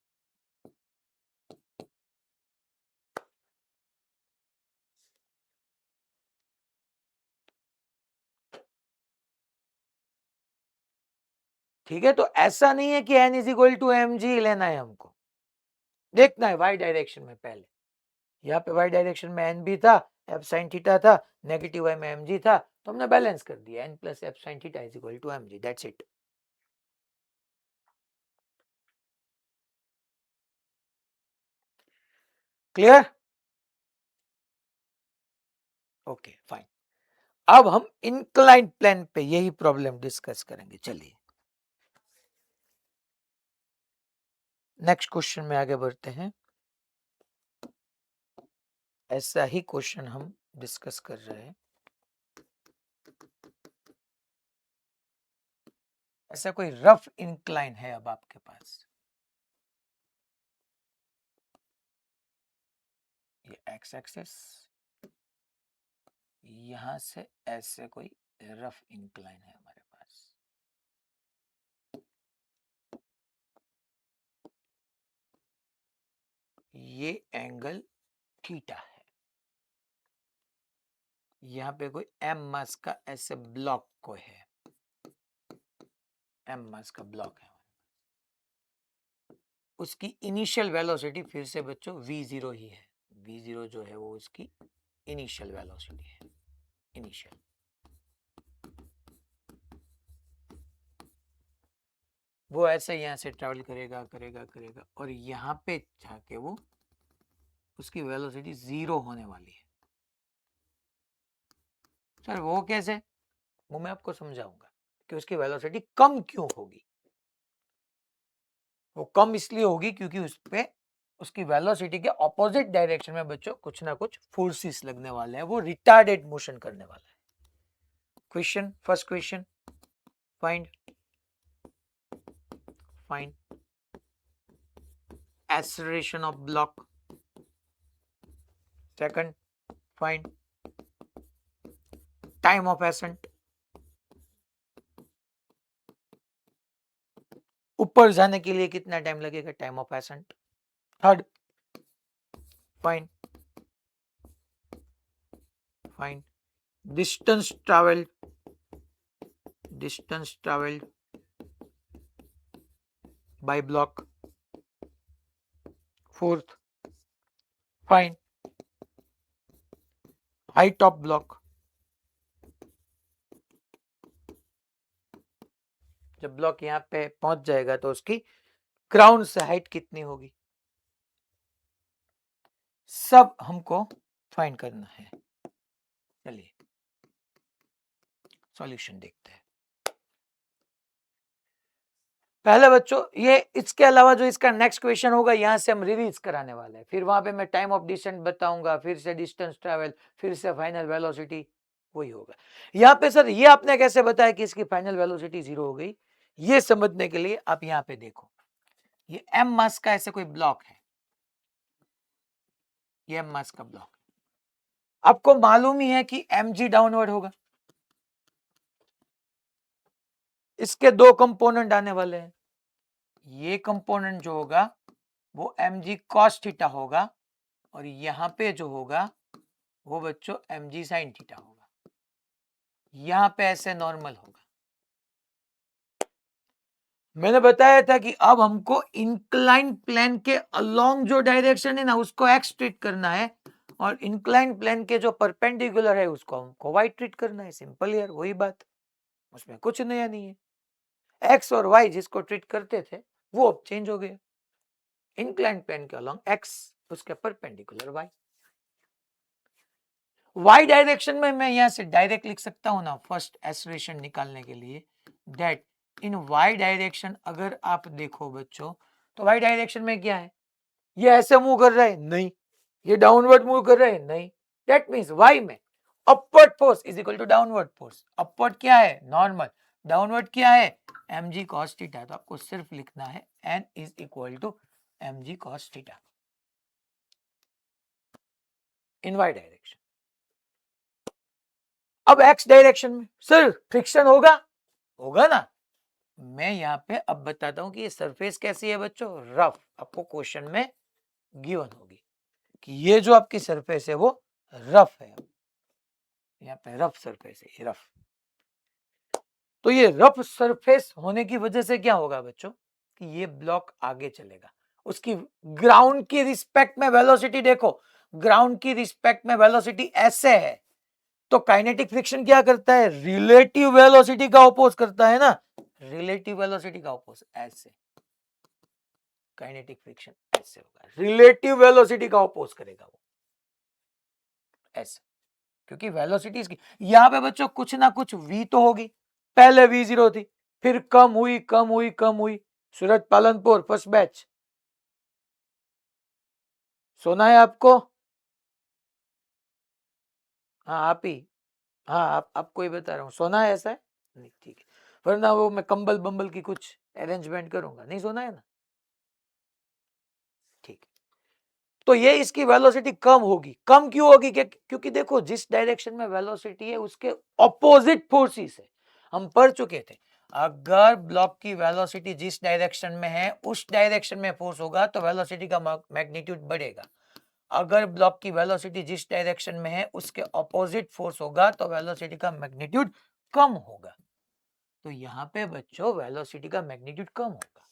ठीक है। तो ऐसा नहीं है कि n is equal to M G लेना है, हमको देखना है y डायरेक्शन में। पहले यहाँ पे y डायरेक्शन में n भी था, एफ साइन थीटा था, नेगेटिव y में mg था, तो हमने बैलेंस कर दिया n plus F sine theta is equal to mg, that's it. Clear, okay fine. अब हम इंक्लाइन प्लेन पे यही प्रॉब्लम डिस्कस करेंगे। चलिए नेक्स्ट क्वेश्चन में आगे बढ़ते हैं। ऐसा ही क्वेश्चन हम डिस्कस कर रहे हैं। ऐसा कोई रफ इंक्लाइन है अब आपके पास, ये एक्स एक्सिस, यहां से ऐसे कोई रफ इंक्लाइन है हमारे पास। ये एंगल थीटा है, यहाँ पे कोई एम मास का ऐसे ब्लॉक को है, एम मास का ब्लॉक है। उसकी इनिशियल वेलोसिटी फिर से बच्चों v0 ही है, v0 जो है वो उसकी इनिशियल वेलोसिटी है, इनिशियल। वो ऐसे यहाँ से ट्रेवल करेगा करेगा करेगा और यहाँ पे जाके वो उसकी वेलोसिटी 0 होने वाली है। सर वो कैसे, वो मैं आपको समझाऊंगा कि उसकी वेलोसिटी कम क्यों होगी। वो कम इसलिए होगी क्योंकि उस पे उसकी वेलोसिटी के ऑपोजिट डायरेक्शन में बच्चों कुछ ना कुछ फोर्सेस लगने वाले हैं, वो रिटार्डेड मोशन करने वाला है। Question, first question, find acceleration of block. Second, find time of ascent. ऊपर जाने के लिए कितना टाइम लगेगा, time of accent. Third, find distance travelled distance travelled by block. Fourth, find height of block. जब ब्लॉक यहाँ पे पहुंच जाएगा तो उसकी ग्राउंड से हाइट कितनी होगी, सब हमको फाइंड करना है. चलिए सॉल्यूशन देखते हैं. पहले बच्चों ये इसके अलावा जो इसका नेक्स्ट क्वेश्चन होगा यहां से हम रिलीज कराने वाले हैं. फिर वहां पे मैं टाइम ऑफ डिसेंट बताऊंगा, फिर से डिस्टेंस ट्रेवल, फिर से फाइनल वेलोसिटी, वही होगा. यहाँ पे सर ये आपने कैसे बताया कि इसकी फाइनल वेलोसिटी 0 हो गई, ये समझने के लिए आप यहाँ पे देखो. ये m मास का ऐसे कोई ब्लॉक है, ये m मास का ब्लॉक. आपको मालूम ही है कि mg डाउनवर्ड होगा. इसके दो कंपोनेंट आने वाले हैं. ये कंपोनेंट जो होगा वो mg cos थीटा होगा और यहां पे जो होगा वो बच्चों mg sin थीटा होगा. यहां पे ऐसे नॉर्मल होगा. मैंने बताया था कि अब हमको इंक्लाइन प्लेन के अलोंग जो डायरेक्शन है ना उसको एक्स ट्रीट करना है और इंक्लाइन प्लेन के जो परपेंडिकुलर है उसको हमको वाई ट्रीट करना है. सिंपल यार, वही बात, उसमें कुछ नया नहीं है. एक्स और वाई जिसको ट्रीट करते थे वो अब चेंज हो गया. इंक्लाइन प्लेन के अलोंग एक्स, उसके परपेंडिकुलर वाई. वाई डायरेक्शन में मैं यहां से डायरेक्ट लिख सकता हूं ना फर्स्ट एक्सेलरेशन निकालने के लिए, दैट इन वाई डायरेक्शन अगर आप देखो बच्चों तो वाई डायरेक्शन में क्या है, ये ऐसे मूव कर रहा है नहीं, ये डाउनवर्ड मूव कर रहा है नहीं. दैट मींस वाई में upward force is equal to downward force. Upward क्या है नॉर्मल, डाउनवर्ड क्या है mg cos थीटा. तो आपको सिर्फ लिखना है n is equal to mg cos theta in Y direction. अब एक्स डायरेक्शन में सर फ्रिक्शन होगा, होगा ना. मैं यहाँ पे अब बताता हूं कि ये सरफेस कैसी है बच्चों, रफ. आपको क्वेश्चन में गिवन होगी कि ये जो आपकी सरफेस है वो रफ है. यहाँ पे रफ सरफेस है, ये रफ. तो ये रफ सरफेस होने की वजह से क्या होगा बच्चों कि ये ब्लॉक आगे चलेगा. उसकी ग्राउंड की रिस्पेक्ट में वेलोसिटी देखो, ग्राउंड की रिस्पेक्ट में वेलोसिटी ऐसे है. तो काइनेटिक फ्रिक्शन क्या करता है, रिलेटिव वेलोसिटी का अपोज करता है ना, रिलेटिव वेलोसिटी का अपोज ऐसे. काइनेटिक फ्रिक्शन ऐसे होगा, रिलेटिव वेलोसिटी का अपोज करेगा वो ऐसे. क्योंकि वेलोसिटी इसकी यहां पे बच्चों कुछ ना कुछ v तो होगी. पहले v0 थी, फिर कम हुई कम हुई कम हुई. सूरज पालनपुर फर्स्ट बैच, सोना है आपको? हाँ आप ही, हाँ आप आपको ही बता रहा हूँ, सोना है ऐसा है नहीं, ठीक है. वरना वो मैं कंबल बंबल की कुछ अरेंजमेंट करूंगा. नहीं सोना है ना, ठीक. तो ये इसकी वेलोसिटी कम होगी. कम क्यों होगी, क्योंकि देखो जिस डायरेक्शन में वेलोसिटी है उसके ऑपोजिट फोर्सेस है. हम पढ़ चुके थे अगर ब्लॉक की वेलोसिटी जिस डायरेक्शन में है उस डायरेक्शन में फोर्स होगा तो वेलोसिटी का मैग्नीट्यूड बढ़ेगा. अगर ब्लॉक की वेलोसिटी जिस डायरेक्शन में है उसके ऑपोजिट फोर्स होगा तो वेलोसिटी का मैग्नीट्यूड कम होगा. तो यहाँ पे बच्चों वेलोसिटी का मैग्नीट्यूड कम होगा.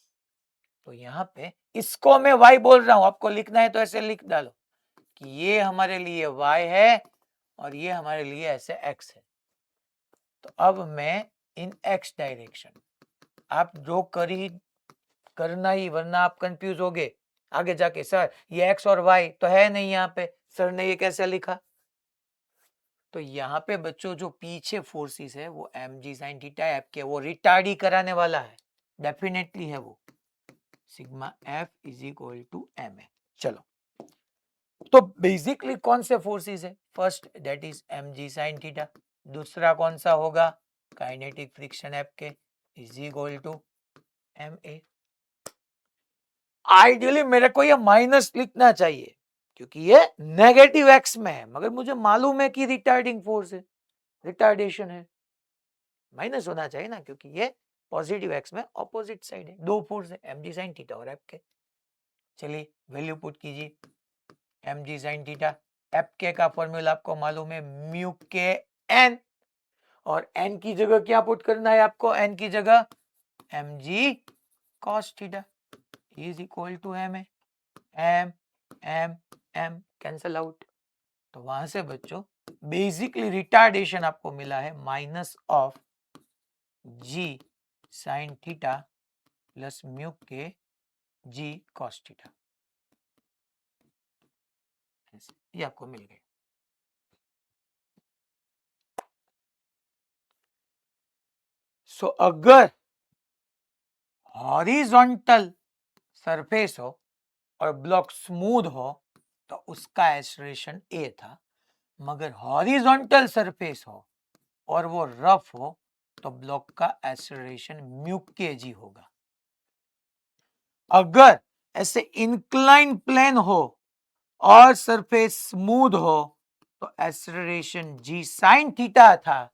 तो यहाँ पे इसको मैं y बोल रहा हूं, आपको लिखना है तो ऐसे लिख डालो कि ये हमारे लिए y है और ये हमारे लिए ऐसे x है. तो अब मैं इन x डायरेक्शन आप जो करना ही, वरना आप कंफ्यूज हो गए आगे जाके. सर ये x और y तो है नहीं यहाँ पे, सर ने ये कैसे लिखा. तो यहाँ पे बच्चों जो पीछे फोर्सेस है वो mg sin थीटा एफ के, वो रिटार्ड ही कराने वाला है, डेफिनेटली है वो. Sigma F is equal to M है. चलो तो बेसिकली कौन से फोर्सेस है, first that is mg sin theta, दूसरा कौन सा होगा kinetic friction F K is equal to M A. Ideally मेरे को ये माइनस लिखना चाहिए क्योंकि ये नेगेटिव एक्स में है, मगर मुझे मालूम है कि रिटार्डिंग फोर्स है, रिटार्डेशन है, माइनस होना चाहिए ना क्योंकि ये पॉजिटिव एक्स में ऑपोजिट साइड है. दो फोर्स है mg sin थीटा और एफ के. चलिए वैल्यू पुट कीजिए. mg sin थीटा एफ के का फॉर्मूला आपको मालूम है म्यू के एन, और n की जगह क्या पुट करना है आपको, n की जगह mg cos theta is equal to m है, m m m cancel out. तो वहां से बच्चों बेसिकली रिटार्डेशन आपको मिला है minus of g sine theta plus mu K g cos theta, ये आपको मिल गया। सो अगर हॉरिजॉन्टल सरफेस हो और ब्लॉक स्मूथ हो तो उसका एस्टरेशन ए था, मगर हॉरिजॉन्टल सरफेस हो और वो रफ हो तो ब्लॉक का एस्टरेशन म्यू के जी होगा। अगर ऐसे इंक्लाइन प्लेन हो और सरफेस स्मूथ हो तो एस्टरेशन जी साइन थीटा था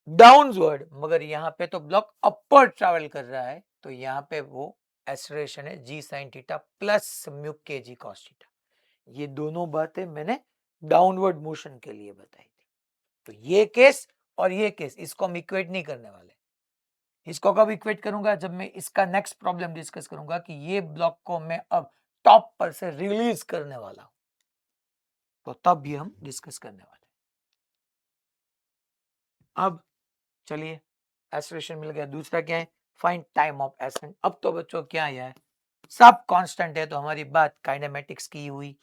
डाउनवर्ड, मगर यहाँ पे तो ब्लॉक अपर ट्रैवल कर रहा है तो यहाँ पे वो एस्टरेशन है जी sign theta plus mu K जी कॉस थीटा। ये दोनों बातें मैंने डाउनवर्ड मोशन के लिए बताई थी। तो ये केस और ये केस इसको हम इक्वेट नहीं करने वाले। इसको कब इक्वेट करूंगा, जब मैं इसका नेक्स्ट प्रॉब्लम डिस्कस करूंगा कि ये ब्लॉक को मैं अब टॉप पर से रिलीज करने वाला हूं, तो तब भी हम डिस्कस करने वाले। अब चलिए एस्टरेशन मिल गया, दूसरा क्या है, फाइंड टाइम ऑफ एसेंट। अब तो बच्चों क्या है, सब कांस्टेंट है तो हमारी बात काइनेमेटिक्स की हुई।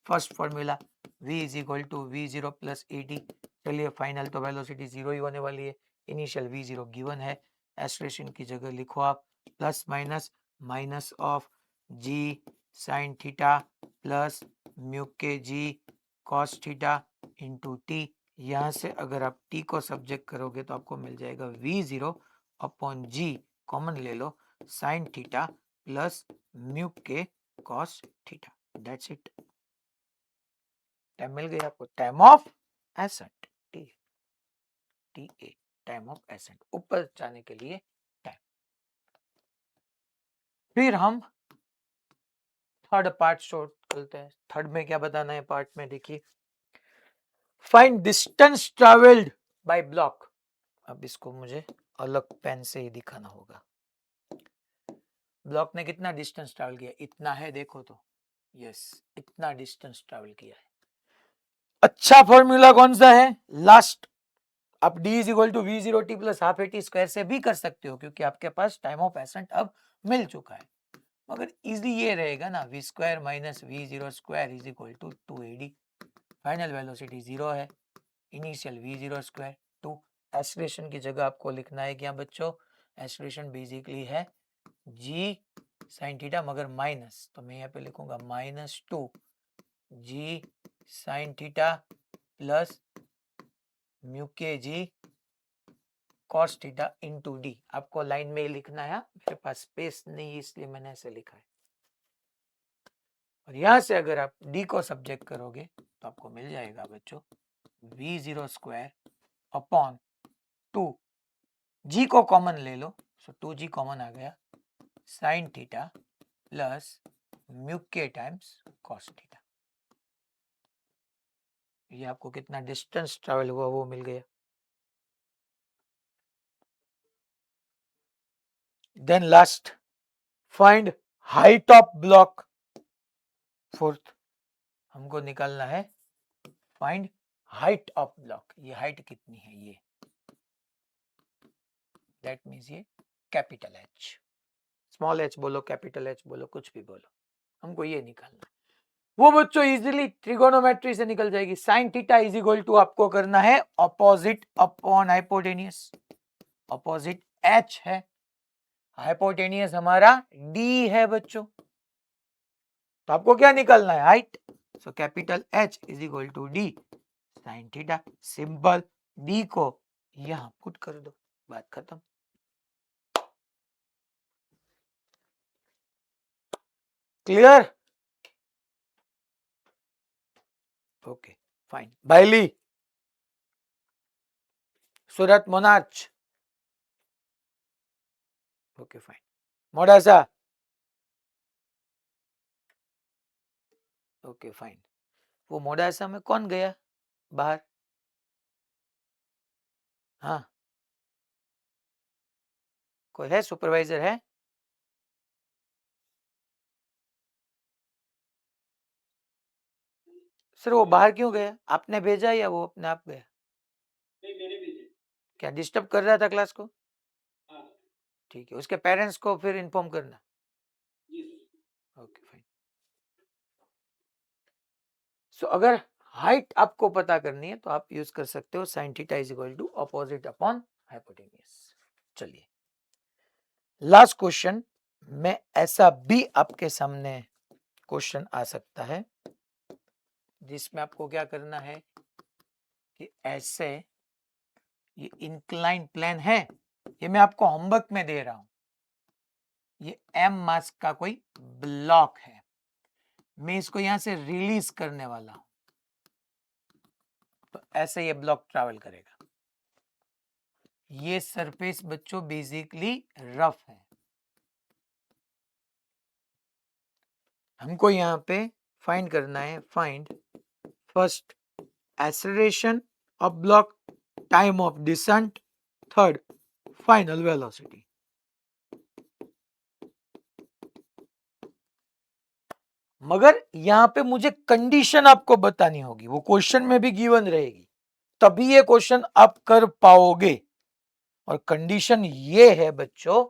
First formula v is equal to V zero plus A T. चलिए फाइनल तो वेलोसिटी जीरो ही होने वाली है, इनिशियल v जीरो गिवन है, एस्टरेशन की जगह लिखो आप plus minus minus of g sine theta plus mu K ji cos theta into T. यहाँ से अगर आप t को सब्जेक्ट करोगे तो आपको मिल जाएगा v zero upon g, common ले लो, sine theta plus mu K cos theta, that's it. Time मिल गया आपको, time of ascent T T A, time of ascent, ऊपर जाने के लिए टाइम। फिर हम थर्ड पार्ट शॉर्ट करते हैं। थर्ड में क्या बताना है पार्ट में, देखिए find distance travelled by block. अब इसको मुझे अलग पेन से ही दिखाना होगा। ब्लॉक ने कितना डिस्टेंस ट्रैवल किया, इतना है, देखो तो, यस इतना डिस्टेंस ट्रैवल किया है। अच्छा फॉर्मूला कौन सा है, लास्ट। आप d is equal to V zero T plus half A T square से भी कर सकते हो क्योंकि आपके पास टाइम ऑफ एसेंट अब मिल चुका है, मगर इजी ये रहेगा ना, V square minus V zero square is equal to two A D. Final velocity zero है, initial V zero square two. Acceleration की जगह आपको लिखना है क्या बच्चों, एस्टरेशन बेसिकली है जी साइन थीटा मगर माइनस, तो मैं यहाँ पे लिखूंगा माइनस टू जी sign theta plus mu K जी कॉस थीटा इंटू डी। आपको लाइन में ही लिखना है, मेरे पास स्पेस नहीं है इसलिए मैंने ऐसे लिखा है। और यहां से अगर आप डी को सब्जेक्ट करोगे तो आपको मिल जाएगा बच्चों V zero square upon two, G को कॉमन ले लो, सो टू जी कॉमन आ गया, sine theta plus mu K times cos theta. ये आपको कितना डिस्टेंस ट्रेवल हुआ वो मिल गया। Then last find height of block. Fourth हमको निकालना है फाइंड हाइट ऑफ ब्लॉक। ये हाइट कितनी है, ये दैट मीन्स ये कैपिटल एच, स्मॉल एच बोलो कैपिटल एच बोलो कुछ भी बोलो, हमको ये निकालना है। वो बच्चों इजीली ट्रिगोनोमेट्री से निकल जाएगी। Sine theta is equal to आपको करना है opposite upon hypotenuse, opposite H है, हाइपोटेनियस हमारा डी है बच्चों, तो आपको क्या निकालना है, height. So capital H is equal to D sine theta, simple, D को यहां पुट कर दो, बात खत्म। Clear, okay fine. Bhaili, Surat monarch, okay fine. Modasa, okay fine. वो मोडासा में कौन गया बाहर, हाँ, कोई है, सुपरवाइजर है? सर वो बाहर क्यों गया? आपने भेजा या वो अपने आप गया? नहीं, मैंने भेजा। क्या डिस्टर्ब कर रहा था क्लास को? हाँ। ठीक है, उसके पेरेंट्स को फिर इन्फॉर्म करना। Okay fine. सो अगर हाइट आपको पता करनी है तो आप यूज कर सकते हो sine theta is equal to opposite upon hypotenuse. चलिए लास्ट क्वेश्चन में ऐसा भी आपके सामने क्वेश्चन आ सकता है जिसमें आपको क्या करना है कि ऐसे ये इंक्लाइन प्लेन है, ये मैं आपको होमवर्क में दे रहा हूं, ये एम मास का कोई ब्लॉक है, मैं इसको यहां से रिलीज करने वाला हूं, तो ऐसे ये ब्लॉक ट्रैवल करेगा। ये सरफेस बच्चों बेसिकली रफ है। हमको यहां पे फाइंड करना है, find first acceleration of block, time of descent, third final velocity. मगर यहां पे मुझे कंडीशन आपको बतानी होगी, वो क्वेश्चन में भी गिवन रहेगी, तभी ये क्वेश्चन आप कर पाओगे। और कंडीशन ये है बच्चों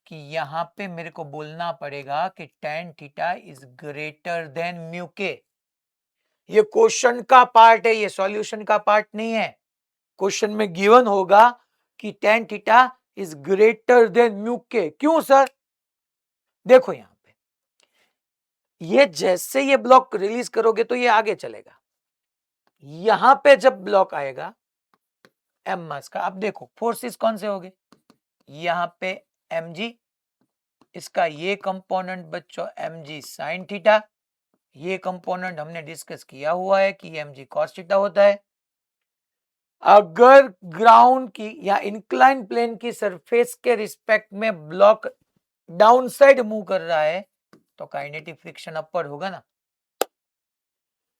कि यहां पे मेरे को बोलना पड़ेगा कि tan theta is greater than mu के। ये क्वेश्चन का पार्ट है, ये सॉल्यूशन का पार्ट नहीं है। क्वेश्चन में गिवन होगा कि tan theta is greater than mu के। क्यों सर? देखो यहां पे ये जैसे ये ब्लॉक रिलीज करोगे तो ये आगे चलेगा, यहां पे जब ब्लॉक आएगा एम मास का, अब देखो फोर्सेस कौन से होंगे, यहां पे mg, इसका ये कंपोनेंट बच्चों mg साइन थीटा, ये कंपोनेंट हमने डिस्कस किया हुआ है कि mg cos थीटा होता है। अगर ग्राउंड की या इंक्लाइन प्लेन की सरफेस के रिस्पेक्ट में ब्लॉक डाउन साइड मूव कर रहा है तो काइनेटिक फ्रिक्शन अपवर्ड होगा ना।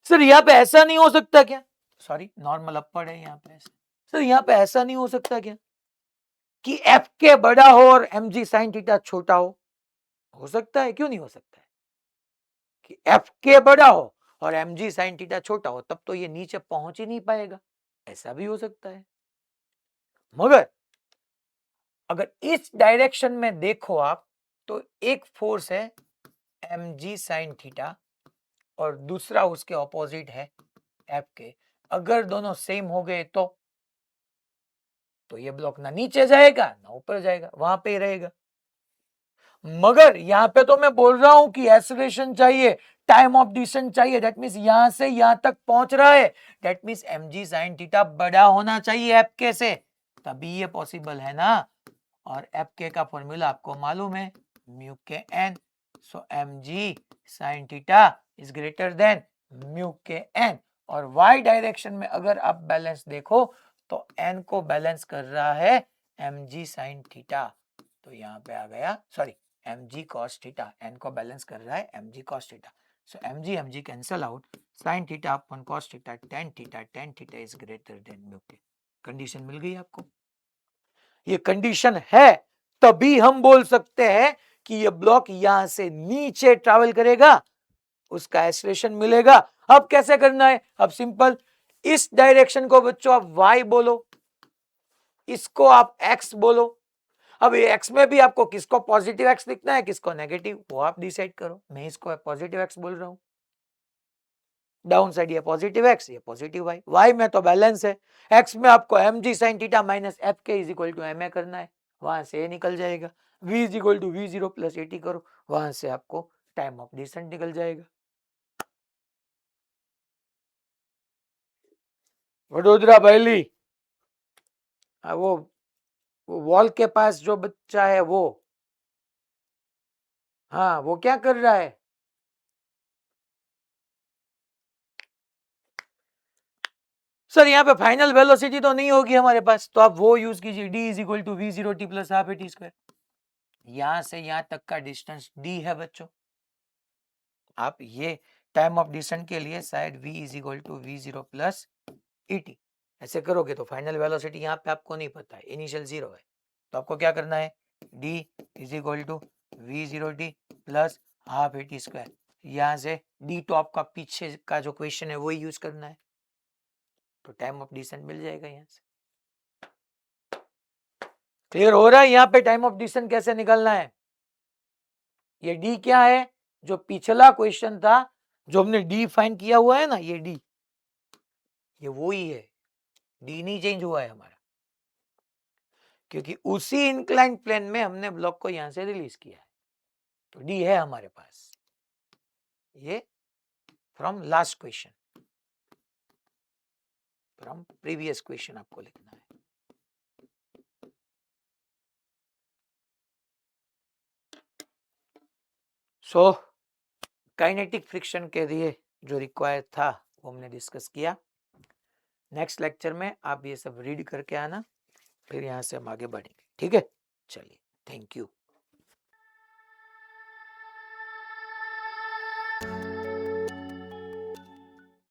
सर यहां पे ऐसा नहीं हो सकता क्या? सॉरी, नॉर्मल अपवर्ड है यहां पे। सर यहां पे ऐसा नहीं हो सकता क्या कि एफ के बड़ा हो और एम जी साइन थीटा छोटा हो सकता है, क्यों नहीं हो सकता है कि एफ के बड़ा हो और एम जी साइन थीटा छोटा हो, तब तो ये नीचे पहुंच ही नहीं पाएगा, ऐसा भी हो सकता है। मगर अगर इस डायरेक्शन में देखो आप तो एक फोर्स है एम जी साइन थीटा और दूसरा उसके ऑपोजिट है एफ के, अगर दोनों सेम हो गए तो ये ब्लॉक ना नीचे जाएगा ना ऊपर जाएगा, वहां पे ही रहेगा। मगर यहां पे तो मैं बोल रहा हूं कि एक्सेलरेशन चाहिए, टाइम ऑफ डिसेंट चाहिए, दैट मींस यहां से यहां तक पहुंच रहा है, that means mg sin theta बड़ा होना चाहिए fk से, तभी ये पॉसिबल है ना। और fk का फॉर्मूला आपको मालूम है, mu K N, so mg sin theta is greater than mu K N. और y डायरेक्शन में अगर आप बैलेंस देखो तो n को बैलेंस कर रहा है mg sin थीटा, तो यहां पे आ गया, sorry mg cos theta, n को बैलेंस कर रहा है mg cos theta, so mg cancel out, sin theta upon cos theta, tan theta is greater than mu के। कंडीशन मिल गई आपको? ये कंडीशन है तभी हम बोल सकते हैं कि ये ब्लॉक यहां से नीचे ट्रैवल करेगा, उसका एक्सेलरेशन मिलेगा। अब कैसे करना है? अब सिंपल, इस डायरेक्शन को बच्चों आप y बोलो, इसको आप x बोलो। अब ये x में भी आपको किसको पॉजिटिव x लिखना है किसको नेगेटिव, वो आप डिसाइड करो। मैं इसको पॉजिटिव x बोल रहा हूं, डाउन साइड ये पॉजिटिव x, ये पॉजिटिव y, y में तो बैलेंस है, x में आपको mg sin theta minus F K is equal to ma करना है, वहां से ये निकल जाएगा, v is equal to V zero plus A T करो, वहां से आपको टाइम ऑफ डिसेंट निकल जाएगा। वडोदरा बैली, वो वॉल के पास जो बच्चा है वो, हाँ वो क्या कर रहा है? सर यहाँ पे फाइनल वेलोसिटी तो नहीं होगी हमारे पास, तो आप वो यूज कीजिए, d is equal to V zero T plus half A T square. यहां से यहां तक का डिस्टेंस d है बच्चों, आप ये टाइम ऑफ डिसेंट के लिए शायद v is equal to V zero plus A T, ऐसे करोगे तो फाइनल वेलोसिटी यहाँ पे आपको नहीं पता है, इनिशियल 0 है, तो आपको क्या करना है, d is equal to v0t plus half at square, यहाँ से d तो आपका पीछे का जो क्वेश्चन है वही यूज करना है, तो टाइम ऑफ डिसेंट मिल जाएगा यहाँ से। क्लियर हो रहा है यहाँ पे टाइम ऑफ डिसेंट कैसे निकालना है? ये d क्या है, जो पिछला क्वेश्चन था जो हमने d फाइंड किया हुआ है ना, ये d, ये वो ही है, d नहीं चेंज हुआ है हमारा, क्योंकि उसी इंक्लाइन प्लेन में हमने ब्लॉक को यहां से रिलीज किया है, तो d है हमारे पास, ये from last question, from previous question आपको लिखना है। सो काइनेटिक फ्रिक्शन के लिए जो रिक्वायर्ड था वो हमने डिस्कस किया। नेक्स्ट लेक्चर में आप ये सब रीड करके आना, फिर यहाँ से हम आगे बढ़ेंगे, ठीक है? चलिए, थैंक यू।